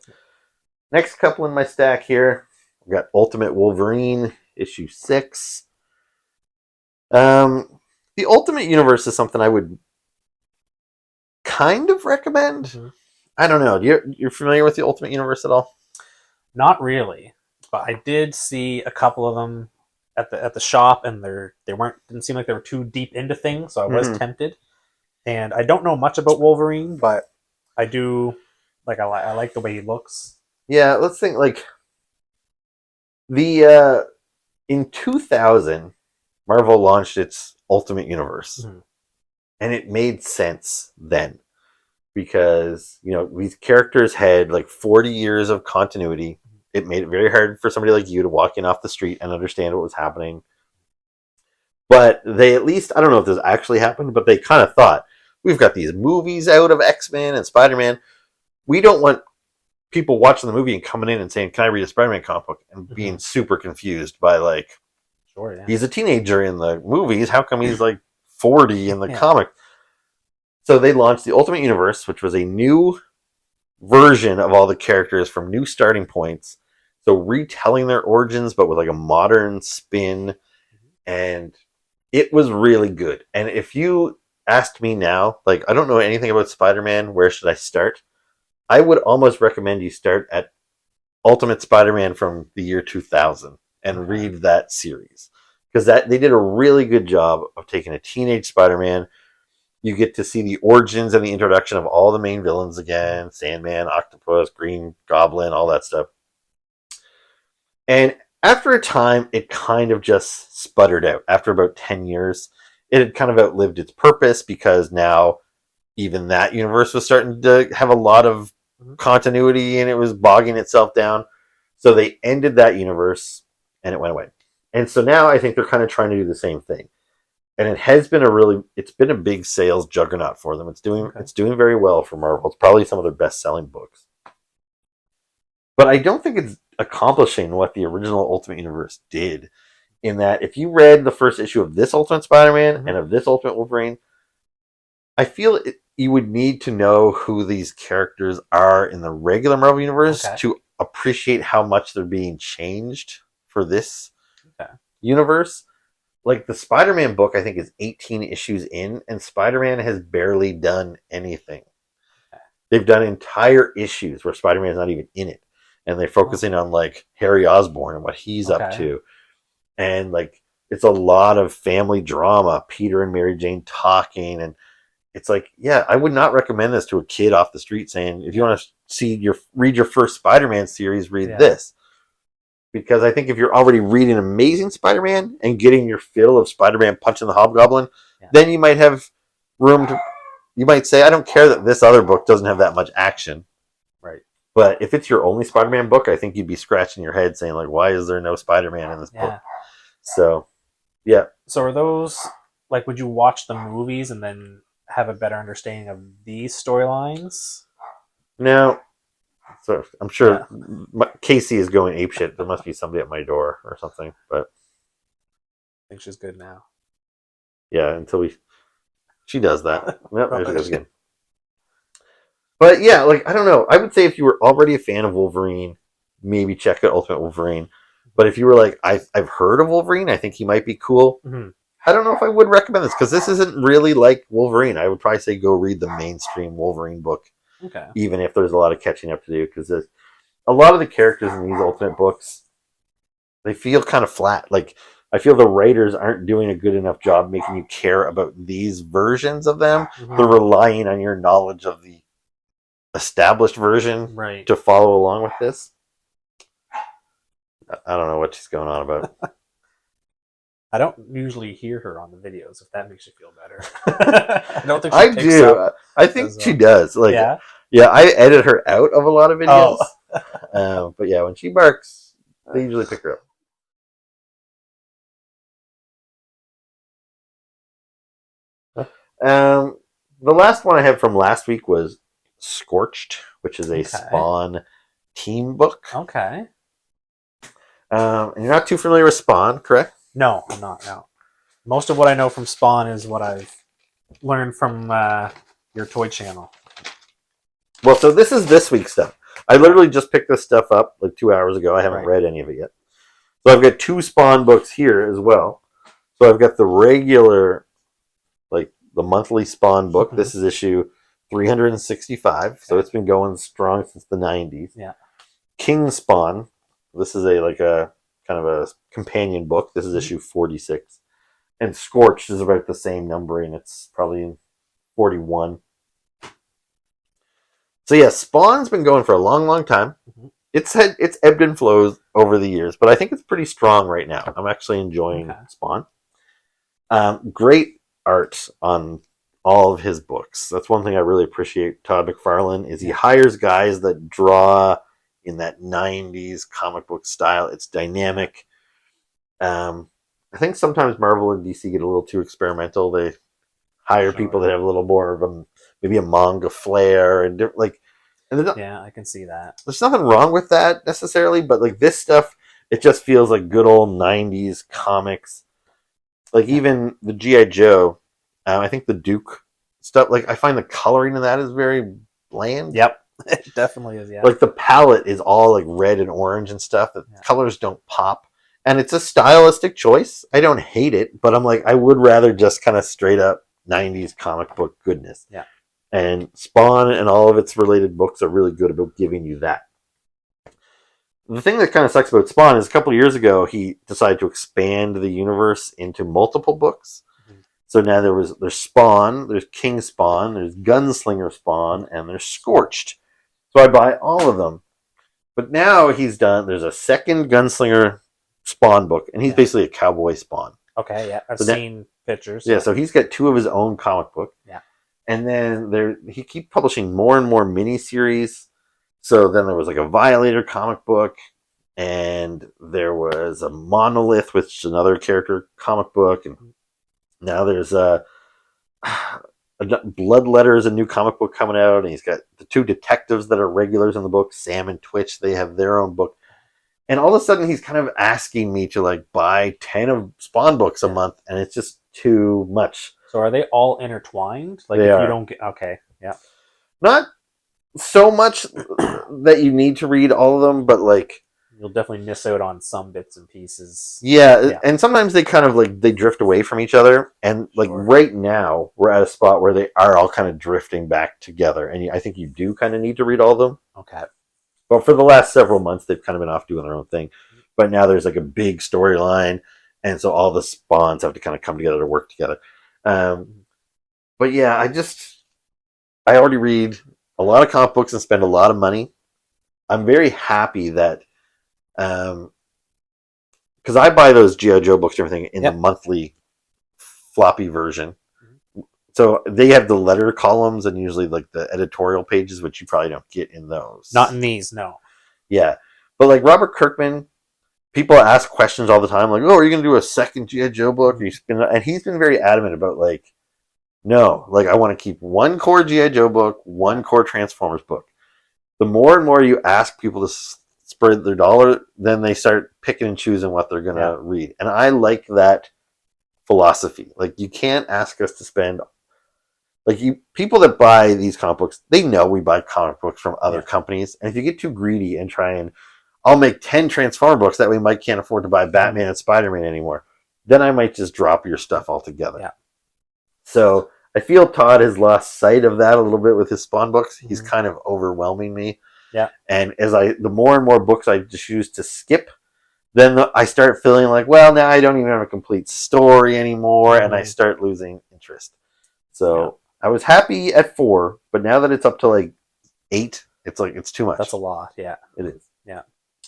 next couple in my stack here, we've got Ultimate Wolverine, issue 6. The Ultimate Universe is something I would kind of recommend. Mm-hmm. I don't know. You're familiar with the Ultimate Universe at all? Not really, but I did see a couple of them at the shop, and didn't seem like they were too deep into things, so I was tempted. And I don't know much about Wolverine, but I do like I like the way he looks. Yeah, let's think like the in 2000, Marvel launched its Ultimate Universe, and it made sense then. Because, these characters had like 40 years of continuity It made it very hard for somebody like you to walk in off the street and understand what was happening. But they at least, I don't know if this actually happened, but they kind of thought, we've got these movies out of X-Men and Spider-Man. We don't want people watching the movie and coming in and saying, can I read a Spider-Man comic book? And being super confused by like, Sure, yeah. he's a teenager in the movies. How come he's like 40 in the Yeah. comic? So they launched the Ultimate Universe, which was a new version of all the characters from new starting points. So retelling their origins, but with like a modern spin. And it was really good. And if you asked me now, like, I don't know anything about Spider-Man, where should I start? I would almost recommend you start at Ultimate Spider-Man from the year 2000 and read that series. Because they did a really good job of taking a teenage Spider-Man. You get to see the origins and the introduction of all the main villains again. Sandman, Octopus, Green Goblin, all that stuff. And after a time, it kind of just sputtered out. After about 10 years, it had kind of outlived its purpose because now even that universe was starting to have a lot of continuity and it was bogging itself down. So they ended that universe and it went away. And so now I think they're kind of trying to do the same thing. And it's been a big sales juggernaut for them. It's doing very well for Marvel. It's probably some of their best-selling books. But I don't think it's accomplishing what the original Ultimate Universe did, in that if you read the first issue of this Ultimate Spider-Man and of this Ultimate Wolverine, I feel you would need to know who these characters are in the regular Marvel Universe to appreciate how much they're being changed for this universe. Like the Spider-Man book, I think, is 18 issues in, and Spider-Man has barely done anything. They've done entire issues where Spider-Man's not even in it. And they're focusing on like Harry Osborn and what he's up to. And like it's a lot of family drama, Peter and Mary Jane talking, and it's like, yeah, I would not recommend this to a kid off the street saying, if you want to read your first Spider-Man series, read this. Because I think if you're already reading Amazing Spider-Man and getting your fill of Spider-Man punching the Hobgoblin, then you might have room to, you might say, I don't care that this other book doesn't have that much action. Right. But if it's your only Spider-Man book, I think you'd be scratching your head saying, like, why is there no Spider-Man in this book? So, yeah. So are those, like, would you watch the movies and then have a better understanding of these storylines? No. So I'm sure Casey is going apeshit. There must be somebody at my door or something. But I think she's good now. Yeah, she does that. Yep, there she goes again. But yeah, like, I don't know. I would say if you were already a fan of Wolverine, maybe check out Ultimate Wolverine. But if you were like, I've heard of Wolverine, I think he might be cool. Mm-hmm. I don't know if I would recommend this because this isn't really like Wolverine. I would probably say go read the mainstream Wolverine book. Okay. Even if there's a lot of catching up to do, because a lot of the characters in these Ultimate books, they feel kind of flat. Like, I feel the writers aren't doing a good enough job making you care about these versions of them. Mm-hmm. They're relying on your knowledge of the established version to follow along with this. I don't know what she's going on about. I don't usually hear her on the videos, if that makes you feel better. I don't think she I do. Up I think she does. Like, yeah, I edit her out of a lot of videos. But yeah, when she barks, they usually pick her up. The last one I had from last week was Scorched, which is a Spawn team book. Okay. And you're not too familiar with Spawn, correct? No, I'm not. No. Most of what I know from Spawn is what I've learned from your toy channel. Well, so this is this week's stuff. I literally just picked this stuff up like 2 hours ago. I haven't read any of it yet. So I've got 2 Spawn books here as well. So I've got the regular, like the monthly Spawn book. Mm-hmm. This is issue 365. Okay. So it's been going strong since the 90s. Yeah. King Spawn. This is a kind of a companion book. This is issue 46. And Scorched is about the same numbering. It's probably 41. So yeah, Spawn's been going for a long, long time. Mm-hmm. It's ebbed and flows over the years, but I think it's pretty strong right now. I'm actually enjoying Spawn. Great art on all of his books. That's one thing I really appreciate. Todd McFarlane is he hires guys that draw in that 90s comic book style. It's dynamic. I think sometimes Marvel and DC get a little too experimental. They hire people that have a little more of maybe a manga flair and like. And yeah, I can see that. There's nothing wrong with that necessarily, but like this stuff, it just feels like good old 90s comics. Like even the G.I. Joe, I think the Duke stuff, like I find the coloring in that is very bland. Yep, it definitely is, yeah. Like the palette is all like red and orange and stuff. The colors don't pop. And it's a stylistic choice. I don't hate it, but I'm like, I would rather just kind of straight up 90s comic book goodness. Yeah. And Spawn and all of its related books are really good about giving you that. The thing that kind of sucks about Spawn is a couple of years ago, he decided to expand the universe into multiple books. Mm-hmm. So now there's Spawn, there's King Spawn, there's Gunslinger Spawn, and there's Scorched. So I buy all of them. But now there's a second Gunslinger Spawn book, and he's basically a cowboy Spawn. Okay, yeah. I've seen pictures. Yeah, so he's got 2 of his own comic book. Yeah. And then he keeps publishing more and more miniseries. So then there was like a Violator comic book, and there was a Monolith, which is another character comic book, and now there's Bloodletter is a new comic book coming out, and he's got the 2 detectives that are regulars in the book, Sam and Twitch. They have their own book. And all of a sudden, he's kind of asking me to like buy 10 of Spawn books a month, and it's just too much. So are they all intertwined? Like they if are. You don't get yeah. Not so much that you need to read all of them, but like you'll definitely miss out on some bits and pieces. Yeah, and sometimes they kind of like they drift away from each other, and like right now we're at a spot where they are all kind of drifting back together, and I think you do kind of need to read all of them. Okay. But for the last several months, they've kind of been off doing their own thing. But now there's like a big storyline, and so all the Spawns have to kind of come together to work together. But yeah, I already read a lot of comic books and spend a lot of money. I'm very happy that, because I buy those G.I. Joe books and everything in the monthly floppy version. So they have the letter columns and usually like the editorial pages, which you probably don't get in those. Not in these, no. Yeah. But like Robert Kirkman, people ask questions all the time, like, "Oh, are you going to do a second G.I. Joe book?" And he's been very adamant about like, no, like I want to keep one core G.I. Joe book, one core Transformers book. The more and more you ask people to spread their dollar, then they start picking and choosing what they're going to read. And I like that philosophy. Like you can't ask us to spend, like people that buy these comic books, they know we buy comic books from other companies. And if you get too greedy and try and I'll make 10 Transformer books, that way Mike can't afford to buy Batman and Spider-Man anymore, then I might just drop your stuff altogether. Yeah. So I feel Todd has lost sight of that a little bit with his Spawn books. He's kind of overwhelming me. Yeah. And the more and more books I choose to skip, then I start feeling like, well, now I don't even have a complete story anymore, and I start losing interest. So I was happy at 4, but now that it's up to like 8, it's like it's too much. That's a lot. Yeah, it is. Yeah,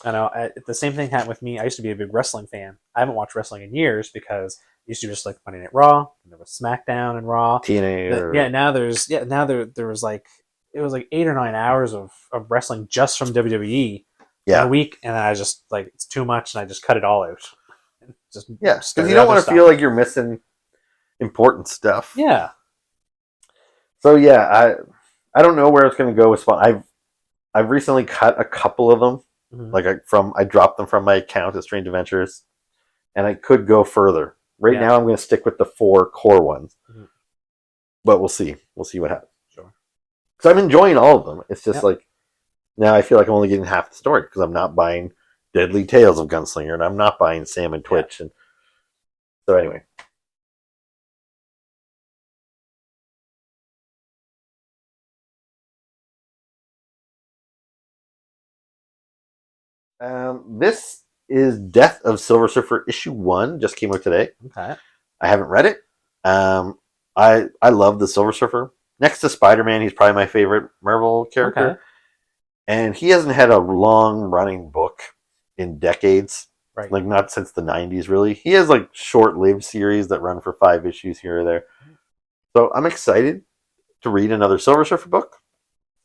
I know. The same thing happened with me. I used to be a big wrestling fan. I haven't watched wrestling in years because I used to just like Monday Night Raw, and there was SmackDown and Raw. TNA. Now there was like it was like 8 or 9 hours of wrestling just from WWE in a week, and I just like it's too much, and I just cut it all out. Just because you don't want to feel like you're missing important stuff. Yeah. So yeah, I don't know where it's going to go with Spawn. I've recently cut a couple of them. Like I dropped them from my account at Strange Adventures, and I could go further. Right now, I'm going to stick with the 4 core ones, but we'll see. We'll see what happens. Sure. Because I'm enjoying all of them. It's just like now I feel like I'm only getting half the story because I'm not buying Deadly Tales of Gunslinger, and I'm not buying Sam and Twitch, and so anyway. This is Death of Silver Surfer issue 1. Just came out today. Okay. I haven't read it. I love the Silver Surfer. Next to Spider-Man, he's probably my favorite Marvel character. Okay. And he hasn't had a long-running book in decades. Right. Like, not since the 90s, really. He has, like, short-lived series that run for 5 issues here or there. So I'm excited to read another Silver Surfer book.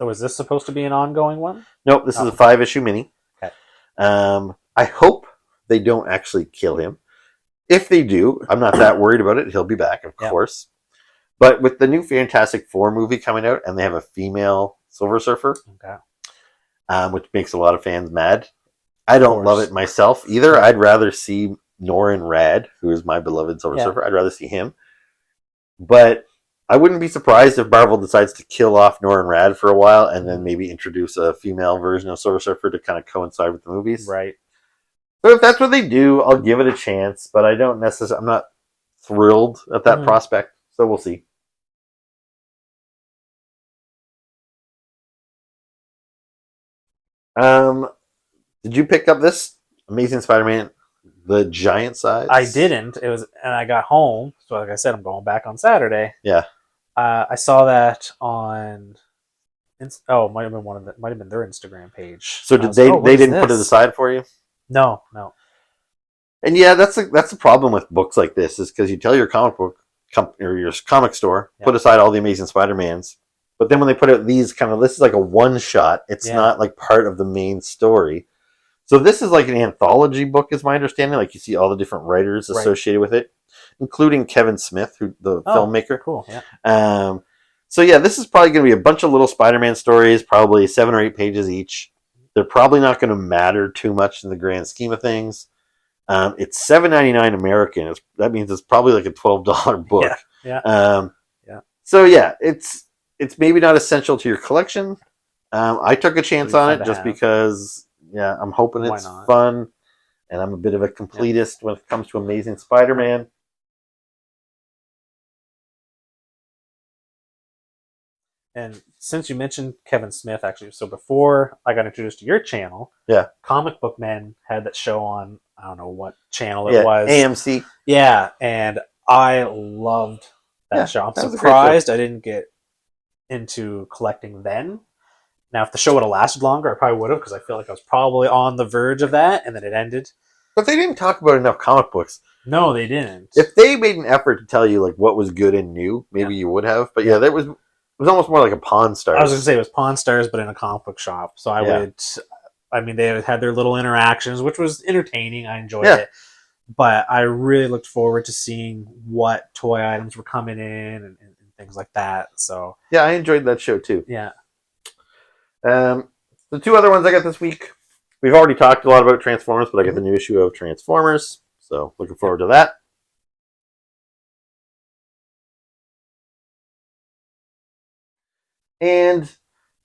So is this supposed to be an ongoing one? Nope, this is a 5-issue mini. Okay. I hope they don't actually kill him. If they do, I'm not that worried about it. He'll be back, of course. But with the new Fantastic Four movie coming out, and they have a female Silver Surfer, which makes a lot of fans mad. I don't love it myself either. I'd rather see Norrin Rad, who is my beloved Silver Surfer. I'd rather see him. But I wouldn't be surprised if Marvel decides to kill off Norrin Rad for a while and then maybe introduce a female version of Silver Surfer to kind of coincide with the movies. Right. So if that's what they do, I'll give it a chance. But I don't necessarily. I'm not thrilled at that prospect. So we'll see. Did you pick up this Amazing Spider-Man, the giant size? I didn't. It was, and I got home. So, like I said, I'm going back on Saturday. Yeah. I saw that on. Might have been their Instagram page. So did they didn't put it aside for you? No. And yeah, that's the problem with books like this is because you tell your comic book or your comic store put aside all the Amazing Spider-Mans, but then when they put out these this is like a one shot. It's not like part of the main story. So this is like an anthology book, is my understanding. Like you see all the different writers associated with it, including Kevin Smith, who the filmmaker. Cool. Yeah. So yeah, this is probably going to be a bunch of little Spider-Man stories, probably 7 or 8 pages each. They're probably not going to matter too much in the grand scheme of things. It's $7.99 American. That means it's probably like a $12 book. Yeah. So yeah, it's maybe not essential to your collection. I took a chance on it just because. Yeah, I'm hoping it's fun, and I'm a bit of a completist when it comes to Amazing Spider-Man. And since you mentioned Kevin Smith, actually, so before I got introduced to your channel, Comic Book Men had that show on, I don't know what channel it was. AMC. Yeah, and I loved that show. I'm surprised I didn't get into collecting then. Now, if the show would have lasted longer, I probably would have, because I feel like I was probably on the verge of that, and then it ended. But they didn't talk about enough comic books. No, they didn't. If they made an effort to tell you like what was good and new, maybe you would have. But it was almost more like a Pawn Stars. I was going to say it was Pawn Stars, but in a comic book shop. So they had their little interactions, which was entertaining. I enjoyed it. But I really looked forward to seeing what toy items were coming in and things like that. So yeah, I enjoyed that show too. Yeah. The 2 other ones I got this week, we've already talked a lot about Transformers, but I got the new issue of Transformers, so looking forward to that. And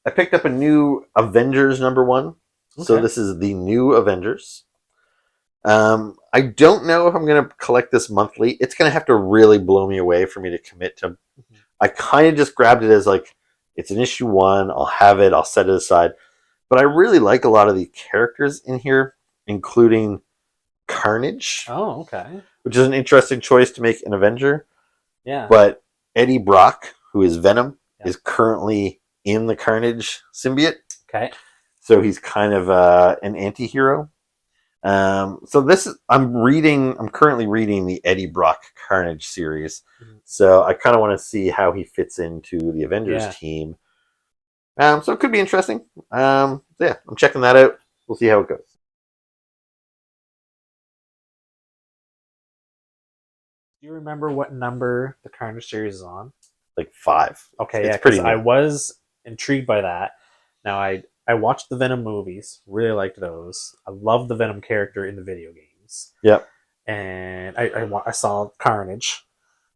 I picked up a new Avengers #1. So this is the new Avengers. I don't know if I'm going to collect this monthly. It's going to have to really blow me away for me to commit to. I kind of just grabbed it as like, it's an issue 1. I'll have it. I'll set it aside. But I really like a lot of the characters in here, including Carnage. Oh, okay. Which is an interesting choice to make an Avenger. Yeah. But Eddie Brock, who is Venom, is currently in the Carnage symbiote. Okay. So he's kind of an anti-hero. So this is, I'm currently reading the Eddie Brock Carnage series. So I kind of want to see how he fits into the Avengers team. So it could be interesting. I'm checking that out. We'll see how it goes. Do you remember what number the Carnage series is on? Like 5. Okay, because I was intrigued by that. Now, I watched the Venom movies, really liked those. I loved the Venom character in the video games. Yep. And I saw Carnage,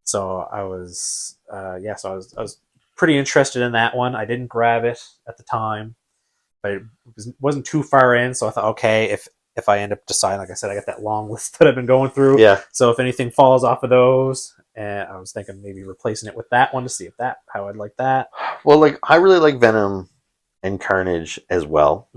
so I was I was pretty interested in that one. I didn't grab it at the time, but it wasn't too far in, so I thought, okay, if I end up deciding, like I said, I got that long list that I've been going through. Yeah. So if anything falls off of those, and I was thinking maybe replacing it with that one to see how I'd like that. Well, like I really like Venom and Carnage as well.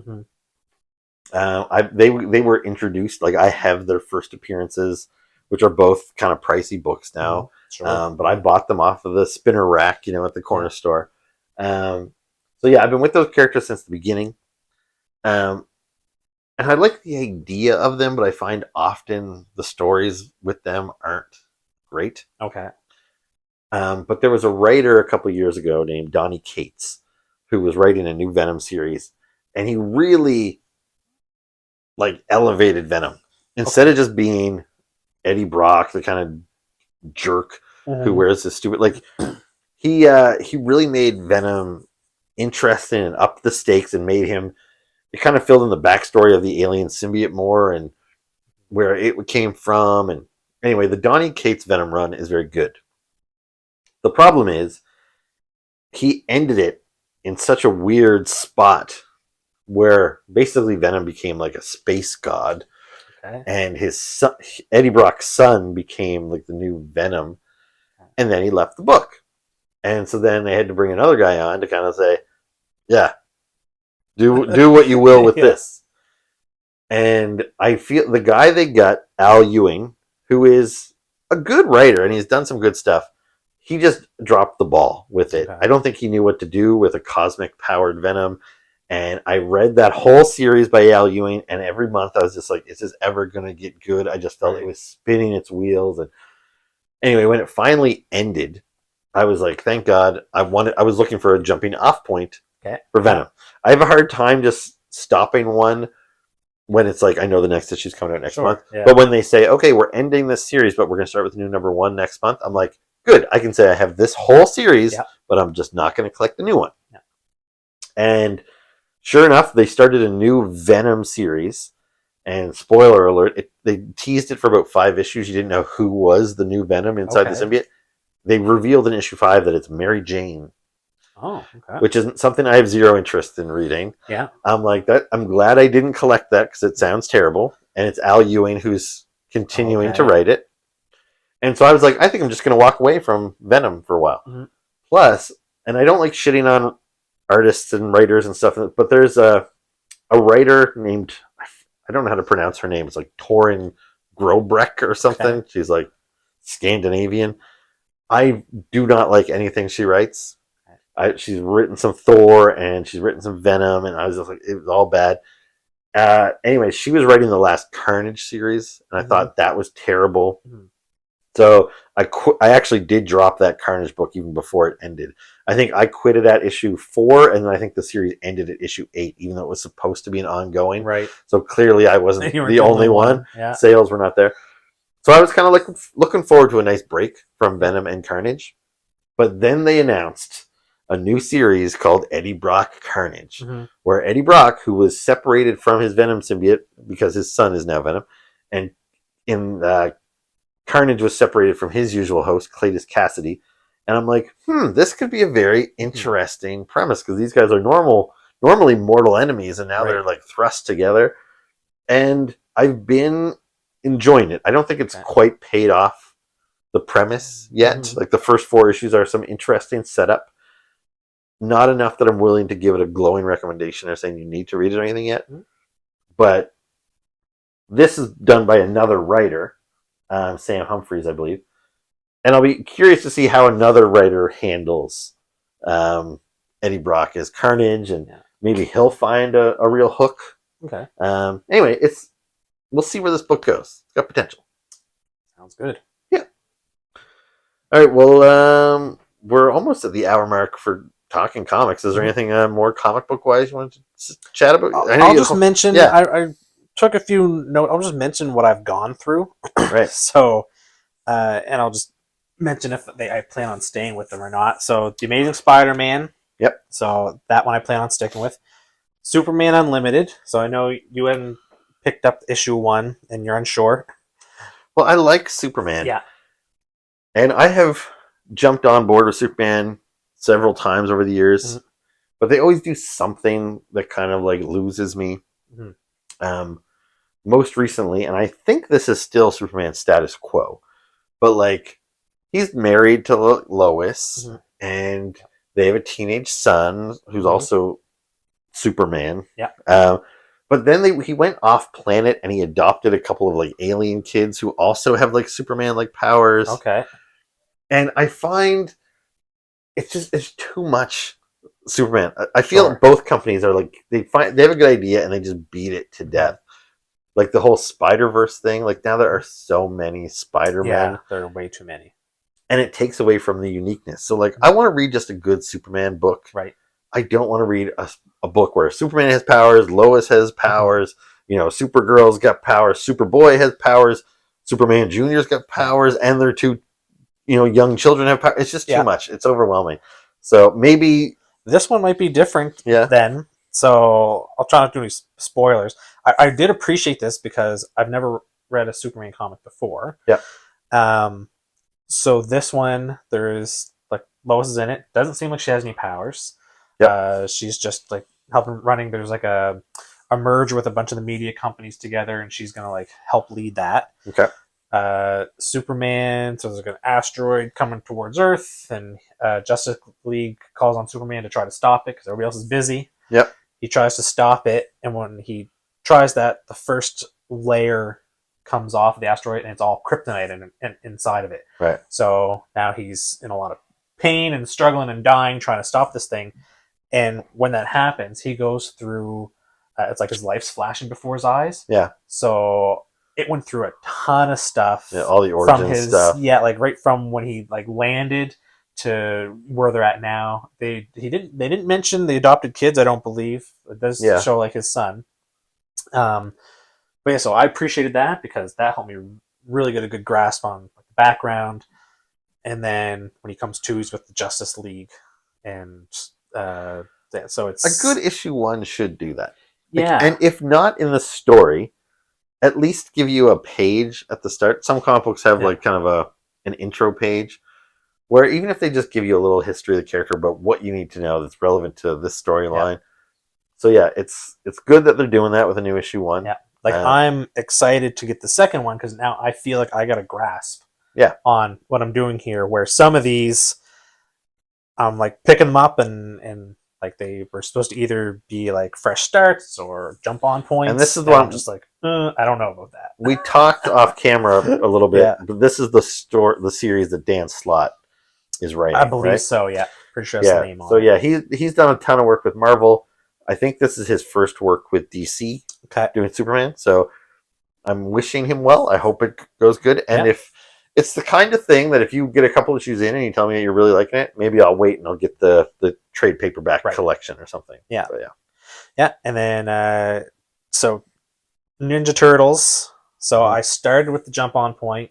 They were introduced, like I have their first appearances, which are both kind of pricey books now. Sure. But I bought them off of the spinner rack, at the corner store. So yeah, I've been with those characters since the beginning. And I like the idea of them, but I find often the stories with them aren't great. Okay. But there was a writer a couple years ago named Donnie Cates, who was writing a new Venom series, and he really like elevated Venom instead of just being Eddie Brock, the kind of jerk who wears this stupid like he really made Venom interesting and upped the stakes and made him. It kind of filled in the backstory of the alien symbiote more and where it came from. And anyway, the Donny Cates Venom run is very good. The problem is he ended it in such a weird spot where basically Venom became like a space god, and his son, Eddie Brock's son, became like the new Venom, and then he left the book. And so then they had to bring another guy on to kind of say, yeah, do what you will with this. And I feel the guy they got, Al Ewing, who is a good writer and he's done some good stuff, he just dropped the ball with it. I don't think he knew what to do with a cosmic powered Venom. And I read that whole series by Al Ewing, and every month I was just like, is this ever going to get good? I just felt it was spinning its wheels. And anyway, when it finally ended, I was like, thank God. I was looking for a jumping off point for Venom. I have a hard time just stopping one when it's like, I know the next issue's coming out next month. Yeah. But when they say, okay, we're ending this series, but we're going to start with new number 1 next month, I'm like, good. I can say I have this whole series, but I'm just not going to collect the new one. Yeah. And sure enough, they started a new Venom series. And spoiler alert, they teased it for about 5 issues. You didn't know who was the new Venom inside the symbiote. They revealed in issue 5 that it's Mary Jane. Oh, okay. Which isn't something I have zero interest in reading. Yeah. I'm like that. I'm glad I didn't collect that because it sounds terrible. And it's Al Ewing who's continuing to write it. And so I was like, I think I'm just going to walk away from Venom for a while. Mm-hmm. Plus, and I don't like shitting on artists and writers and stuff, but there's a writer named, I don't know how to pronounce her name. It's like Torin Grobrecht or something. Okay. She's like Scandinavian. I do not like anything she writes. She's written some Thor and she's written some Venom, and I was just like, it was all bad. Anyway, she was writing the last Carnage series, and I thought that was terrible. Mm-hmm. So I actually did drop that Carnage book even before it ended. I think I quit it at issue 4, and then I think the series ended at issue 8, even though it was supposed to be an ongoing. Right. So clearly I wasn't the only one. Yeah. Sales were not there. So I was kind of like looking forward to a nice break from Venom and Carnage. But then they announced a new series called Eddie Brock Carnage, where Eddie Brock, who was separated from his Venom symbiote because his son is now Venom, and in Carnage was separated from his usual host, Cletus Cassidy. And I'm like, this could be a very interesting premise because these guys are normally mortal enemies, and now they're like thrust together. And I've been enjoying it. I don't think it's quite paid off the premise yet. Like the first 4 issues are some interesting setup. Not enough that I'm willing to give it a glowing recommendation or saying you need to read it or anything yet. But this is done by another writer, Sam Humphries, I believe. And I'll be curious to see how another writer handles Eddie Brock as Carnage, and maybe he'll find a real hook. Okay. Anyway, we'll see where this book goes. It's got potential. Sounds good. Yeah. All right. Well, we're almost at the hour mark for talking comics. Is there anything more comic book wise you want to chat about? I'll just mention. Yeah. I took a few notes. I'll just mention what I've gone through. Right. So, and I'll just mention if I plan on staying with them or not. So, The Amazing Spider-Man. Yep. So that one I plan on sticking with. Superman Unlimited. So I know you hadn't picked up issue 1 and you're unsure. Well, I like Superman. Yeah. And I have jumped on board with Superman several times over the years, but they always do something that kind of like loses me. Most recently, and I think this is still Superman's status quo, but like he's married to Lois, and they have a teenage son who's also Superman. Yeah. But then he went off planet and he adopted a couple of like alien kids who also have like Superman like powers. Okay. And I find it's too much Superman. I feel like both companies are like they have a good idea and they just beat it to death. Like the whole Spider-Verse thing. Like now there are so many Spider-Men. Yeah, there are way too many. And it takes away from the uniqueness. So like I want to read just a good Superman book. Right. I don't want to read a book where Superman has powers, Lois has powers, Supergirl's got powers, Superboy has powers, Superman Jr.'s got powers, and their two, young children have powers. It's just too much. It's overwhelming. So maybe this one might be different Yeah. then. So I'll try not to do any spoilers. I did appreciate this because I've never read a Superman comic before. Yeah. So this one, there's like Lois is in it. Doesn't seem like she has any powers. Yep. She's just like helping running. There's like a merge with a bunch of the media companies together, and she's gonna like help lead that. Okay. Superman, so there's like an asteroid coming towards Earth, and Justice League calls on Superman to try to stop it because everybody else is busy. Yep. He tries to stop it, and when he tries that, the first layer comes off the asteroid, and it's all kryptonite inside of it. Right. So now he's in a lot of pain and struggling and dying, trying to stop this thing. And when that happens, he goes through. It's like his life's flashing before his eyes. Yeah. So it went through a ton of stuff. Yeah, all the origin from his stuff. Yeah, like right from when he like landed to where they're at now. They didn't mention the adopted kids. I don't believe it does show like his son. But yeah, so I appreciated that because that helped me really get a good grasp on like, the background. And then when he comes to, he's with the Justice League, and so it's a good issue 1 should do that. Yeah, and if not in the story, at least give you a page at the start. Some comic books have like kind of an intro page where even if they just give you a little history of the character about what you need to know that's relevant to this storyline. So yeah, it's good that they're doing that with a new issue 1. Yeah, like I'm excited to get the second one because now I feel like I got a grasp. On what I'm doing here, where some of these, I'm like picking them up and like they were supposed to either be like fresh starts or jump on points. And this is the one I'm just like, I don't know about that. We talked off camera a little bit, but this is the series that Dan Slott is writing. I believe right? So. Yeah, pretty sure that's the name on so it. Yeah, he's done a ton of work with Marvel. I think this is his first work with DC doing Superman. So I'm wishing him well. I hope it goes good. And if it's the kind of thing that if you get a couple issues in and you tell me you're really liking it, maybe I'll wait and I'll get the trade paperback collection or something. Yeah. But yeah. And then, so Ninja Turtles. So I started with the jump on point.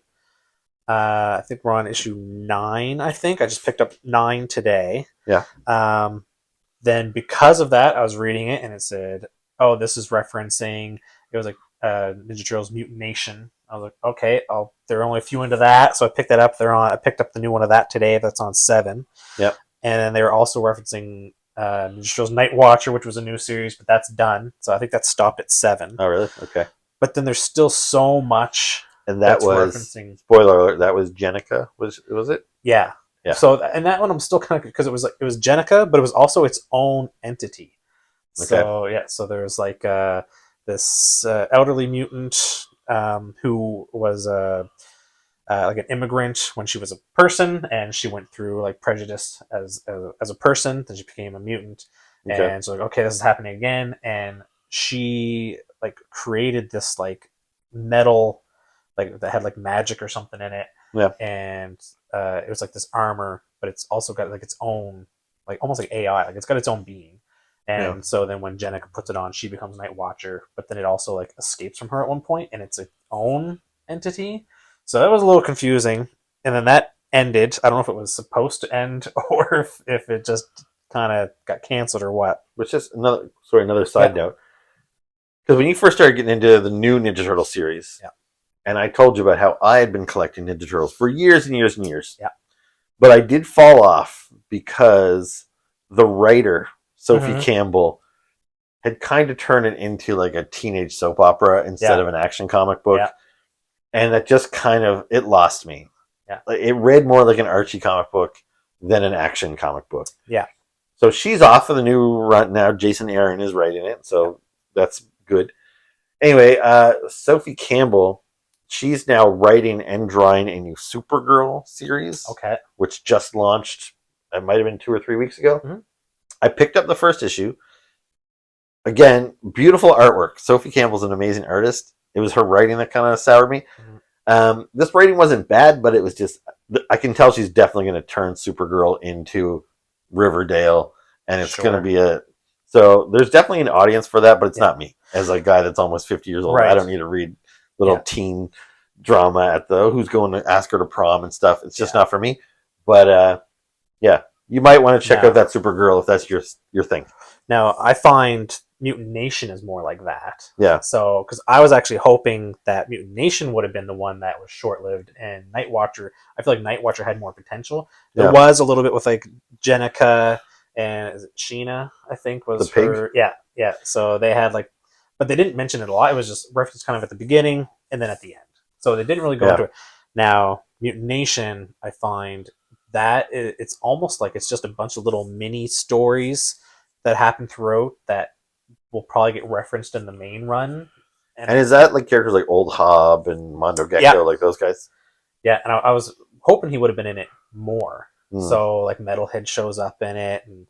I think we're on issue 9, I think. I just picked up 9 today. Yeah. Then because of that, I was reading it and it said, oh, this is referencing, it was like Ninja Turtles Mutant Nation. I was like, okay, there are only a few into that, so I picked that up. I picked up the new one of that today. That's on 7. Yep. And then they were also referencing Ninja Turtles Night Watcher, which was a new series, but that's done. So I think that stopped at 7. Oh, really? Okay. But then there's still so much. And that was referencing. Spoiler alert. That was Jenica. Was it? Yeah. Yeah. So and that one I'm still kind of because it was Jenica, but it was also its own entity. Okay. So yeah. So there's like this elderly mutant. Who was like an immigrant when she was a person, and she went through like prejudice as a person. Then she became a mutant, and so like, okay, this is happening again. And she like created this like metal, like that had like magic or something in it. Yeah, and it was like this armor, but it's also got like its own, like almost like AI, like it's got its own being. And so then when Jenica puts it on, she becomes Night Watcher, but then it also like escapes from her at one point, and it's its own entity. So that was a little confusing. And then that ended. I don't know if it was supposed to end or if it just kind of got canceled or what. Which is another side note. Because when you first started getting into the new Ninja Turtle series, and I told you about how I had been collecting Ninja Turtles for years and years and years. Yeah. But I did fall off because the writer, Sophie Campbell, had kind of turned it into like a teenage soap opera instead of an action comic book. Yeah. And that just kind of, it lost me. Yeah. It read more like an Archie comic book than an action comic book. Yeah. So she's off of the new run now. Jason Aaron is writing it, so that's good. Anyway, Sophie Campbell, she's now writing and drawing a new Supergirl series. Okay. Which just launched, it might have been 2 or 3 weeks ago. Mm-hmm. I picked up the first issue. Again, beautiful artwork. Sophie Campbell's an amazing artist. It was her writing that kind of soured me. Mm-hmm. This writing wasn't bad, but it was just, I can tell she's definitely going to turn Supergirl into Riverdale and it's Sure. going to be so there's definitely an audience for that, but it's not me as a guy that's almost 50 years old. Right. I don't need to read little teen drama at the who's going to ask her to prom and stuff. It's just not for me. But yeah, you might want to check out that Supergirl if that's your thing. Now, I find Mutant Nation is more like that. Yeah. So, because I was actually hoping that Mutant Nation would have been the one that was short-lived, and Night Watcher, I feel like Night Watcher had more potential. There was a little bit with like Jenica and is it Sheena, I think was the her. pig? Yeah. So they had like, but they didn't mention it a lot. It was just referenced kind of at the beginning and then at the end. So they didn't really go into it. Now, Mutant Nation, I find that it's almost like it's just a bunch of little mini stories that happen throughout that will probably get referenced in the main run. And is that like characters like Old Hob and Mondo Gecko, like those guys? Yeah, and I was hoping he would have been in it more. So like Metalhead shows up in it, and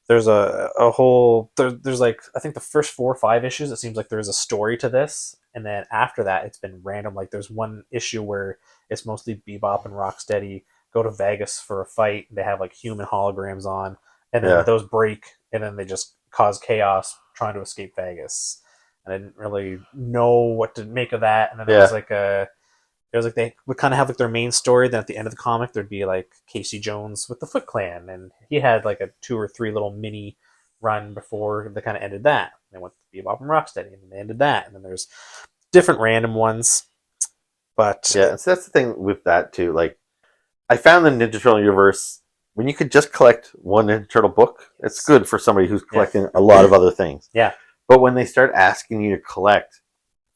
there's a whole there's like I think the first 4 or 5 issues it seems like there's a story to this, and then after that it's been random. Like there's one issue where it's mostly Bebop and Rocksteady go to Vegas for a fight. They have like human holograms on, and then those break, and then they just cause chaos trying to escape Vegas. And I didn't really know what to make of that. And then there was like they would kind of have like their main story. Then at the end of the comic, there'd be like Casey Jones with the Foot Clan, and he had like a 2 or 3 little mini run before they kind of ended that. They went to Bebop and Rocksteady, and then they ended that. And then there's different random ones. But yeah, so that's the thing with that too. Like, I found the Ninja Turtle universe when you could just collect one Ninja Turtle book. It's good for somebody who's collecting a lot of other things. Yeah. But when they start asking you to collect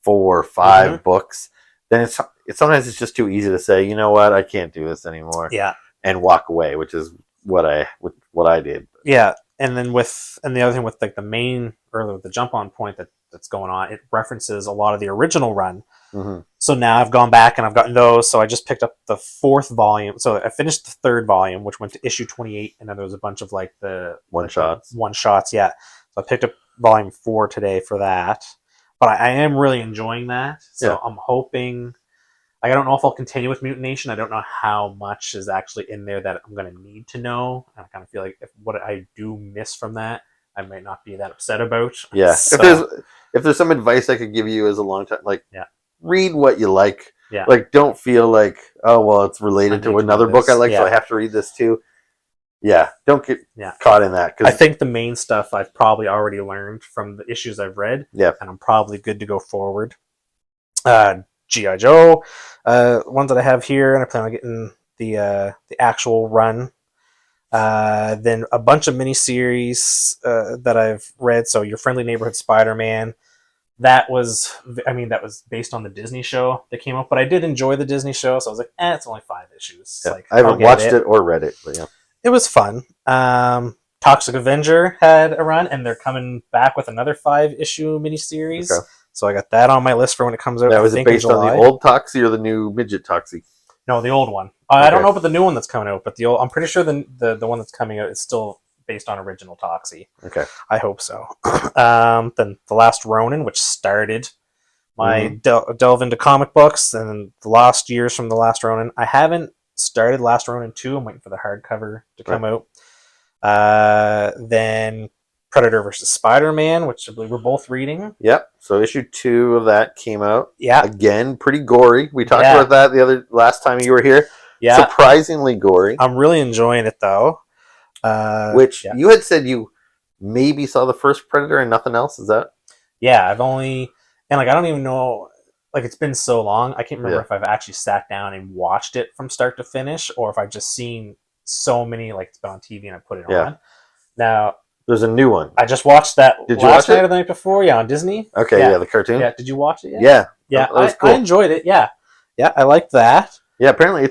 4 or 5 books, then it's sometimes it's just too easy to say, you know what, I can't do this anymore. Yeah. And walk away, which is what I did. Yeah. And then the other thing with like the main or the jump on point that's going on, it references a lot of the original run. Mm-hmm. So now I've gone back and I've gotten those. So I just picked up the 4th volume. So I finished the 3rd volume, which went to issue 28, and then there was a bunch of like the one shots. Yeah. So I picked up volume 4 today for that. But I am really enjoying that. So I'm hoping. I don't know if I'll continue with Mutant Nation. I don't know how much is actually in there that I'm going to need to know. And I kind of feel like if what I do miss from that, I might not be that upset about. Yeah. So, if there's some advice I could give you as a long time, like read what you like. Yeah. Like don't feel like, oh well, it's related to another book I like, so I have to read this too. Yeah. Don't get caught in that. 'Cause I think the main stuff I've probably already learned from the issues I've read. Yeah. And I'm probably good to go forward. G.I. Joe, ones that I have here, and I plan on getting the actual run. Then a bunch of miniseries that I've read. So Your Friendly Neighborhood Spider-Man. That was based on the Disney show that came up, but I did enjoy the Disney show, so I was like, it's only 5 issues. Yeah. Like, I haven't watched it or read it, but yeah. It was fun. Toxic Avenger had a run, and they're coming back with another 5-issue miniseries. Okay. So I got that on my list for when it comes out. Now, is it based on the old Toxie or the new midget Toxie? No, the old one. I don't know about the new one that's coming out, but I'm pretty sure the one that's coming out is still based on original Toxie. Okay. I hope so. Then The Last Ronin, which started my delve into comic books, and the last years from The Last Ronin. I haven't started Last Ronin 2. I'm waiting for the hardcover to come out. Then Predator versus Spider-Man, which I believe we're both reading. Yep. So issue 2 of that came out. Yeah. Again, pretty gory. We talked about that last time you were here. Yeah. Surprisingly gory. I'm really enjoying it though. You had said you maybe saw the first Predator and nothing else. Is that? Yeah, I've only I don't even know. Like, it's been so long, I can't remember if I've actually sat down and watched it from start to finish, or if I've just seen so many, like, it's been on TV and I put it on. Now, there's a new one. I just watched that last night it? or the night before, on Disney. Okay, yeah, the cartoon. Yeah, did you watch it yet? Yeah. Yeah, that was cool. I enjoyed it, yeah. Yeah, I liked that. Yeah, apparently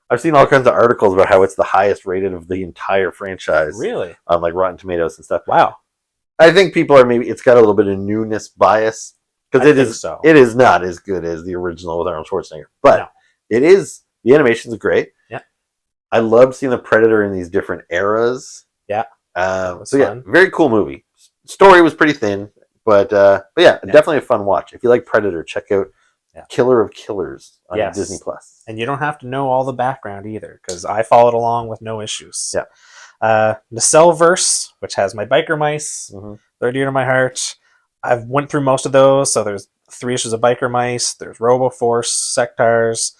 I've seen all kinds of articles about how it's the highest rated of the entire franchise. Really? On, like, Rotten Tomatoes and stuff. Wow. I think people are it's got a little bit of newness bias. Because it is not as good as the original with Arnold Schwarzenegger. But the animation's great. Yeah. I loved seeing the Predator in these different eras. Yeah. So very cool movie. Story was pretty thin, but definitely a fun watch. If you like Predator, check out Killer of Killers on Disney Plus. And you don't have to know all the background either, because I followed along with no issues. Yeah. Nacelverse, which has my biker mice. Mm-hmm. They're dear to my heart. I've went through most of those. So there's 3 issues of biker mice. There's Roboforce, Sectars,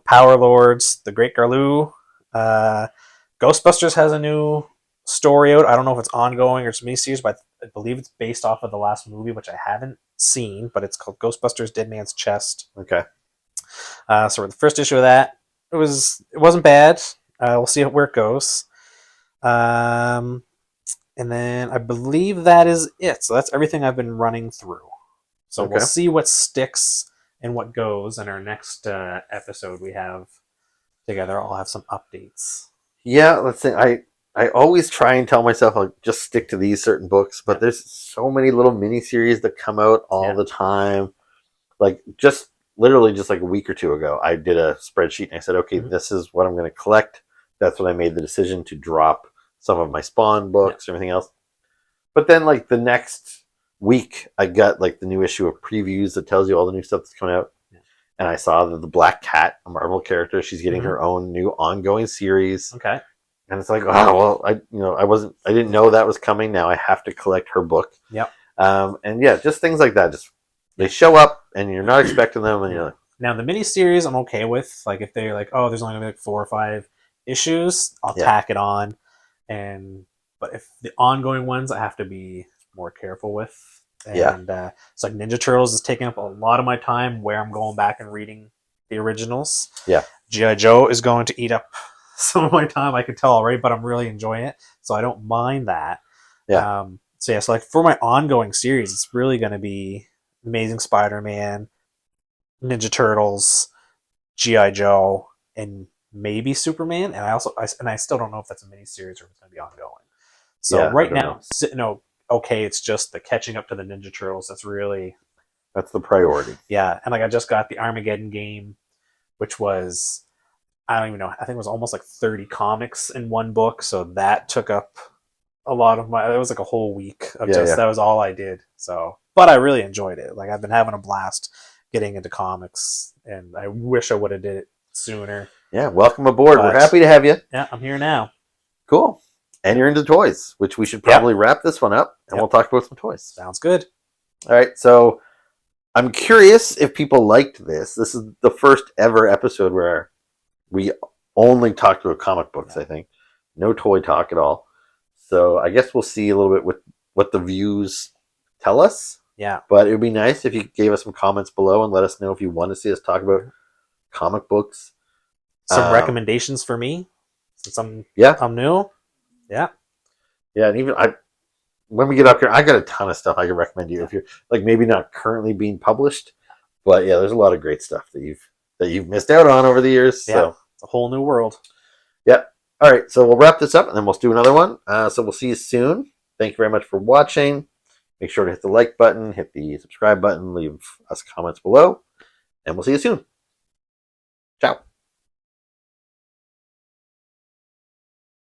Power Lords, the Great Garloo. Ghostbusters has a new story out. I don't know if it's ongoing or it's miniseries, but I believe it's based off of the last movie, which I haven't seen. But it's called Ghostbusters: Dead Man's Chest. Okay. So we're the first issue of that. It wasn't bad. We'll see where it goes. And then I believe that is it. So that's everything I've been running through. So Okay. we'll see what sticks and what goes in our next episode we have together. I'll have some updates. Yeah, let's see. I always try and tell myself I'll just stick to these certain books, but there's so many little miniseries that come out all the time. Like just literally just like a week or two ago, I did a spreadsheet and I said, okay, this is what I'm going to collect. That's when I made the decision to drop some of my Spawn books and everything else. But then like the next week, I got like the new issue of previews that tells you all the new stuff that's coming out. And I saw that the Black Cat, a Marvel character, she's getting her own new ongoing series. Okay. And it's like, oh well, I didn't know that was coming. Now I have to collect her book. Yep. And yeah, just things like that. Just they show up and you're not expecting them, and you're like, now the miniseries I'm okay with. Like if they're like, oh, there's only gonna be like 4 or 5 issues, I'll tack it on. But if the ongoing ones, I have to be more careful with. And so like Ninja Turtles is taking up a lot of my time where I'm going back and reading the originals. Yeah. G.I. Joe is going to eat up some of my time, I can tell already, but I'm really enjoying it. So I don't mind that. Yeah. So like for my ongoing series, it's really going to be Amazing Spider-Man, Ninja Turtles, G.I. Joe, and maybe Superman. And I still don't know if that's a miniseries or if it's going to be ongoing. So right now, okay, it's just the catching up to the Ninja Turtles. That's the priority. Yeah, and like I just got the Armageddon game, which was, I don't even know, I think it was almost like 30 comics in one book. So that took up a lot of it was like a whole week of that was all I did. So, but I really enjoyed it. Like I've been having a blast getting into comics, and I wish I would have did it sooner. Yeah, welcome aboard. We're happy to have you. Yeah, I'm here now. Cool. And you're into toys, which we should probably wrap this one up, and we'll talk about some toys. Sounds good. All right, so I'm curious if people liked this. This is the first ever episode where we only talked about comic books, I think. No toy talk at all. So I guess we'll see a little bit with what the views tell us. Yeah. But it would be nice if you gave us some comments below and let us know if you want to see us talk about comic books. Some recommendations for me, since I'm new. Yeah. Yeah, and even when we get up here, I got a ton of stuff I can recommend you if you're like maybe not currently being published, but yeah, there's a lot of great stuff that you've missed out on over the years. Yeah, so it's a whole new world. Yep. All right, so we'll wrap this up and then we'll do another one. So we'll see you soon. Thank you very much for watching. Make sure to hit the like button, hit the subscribe button, leave us comments below, and we'll see you soon.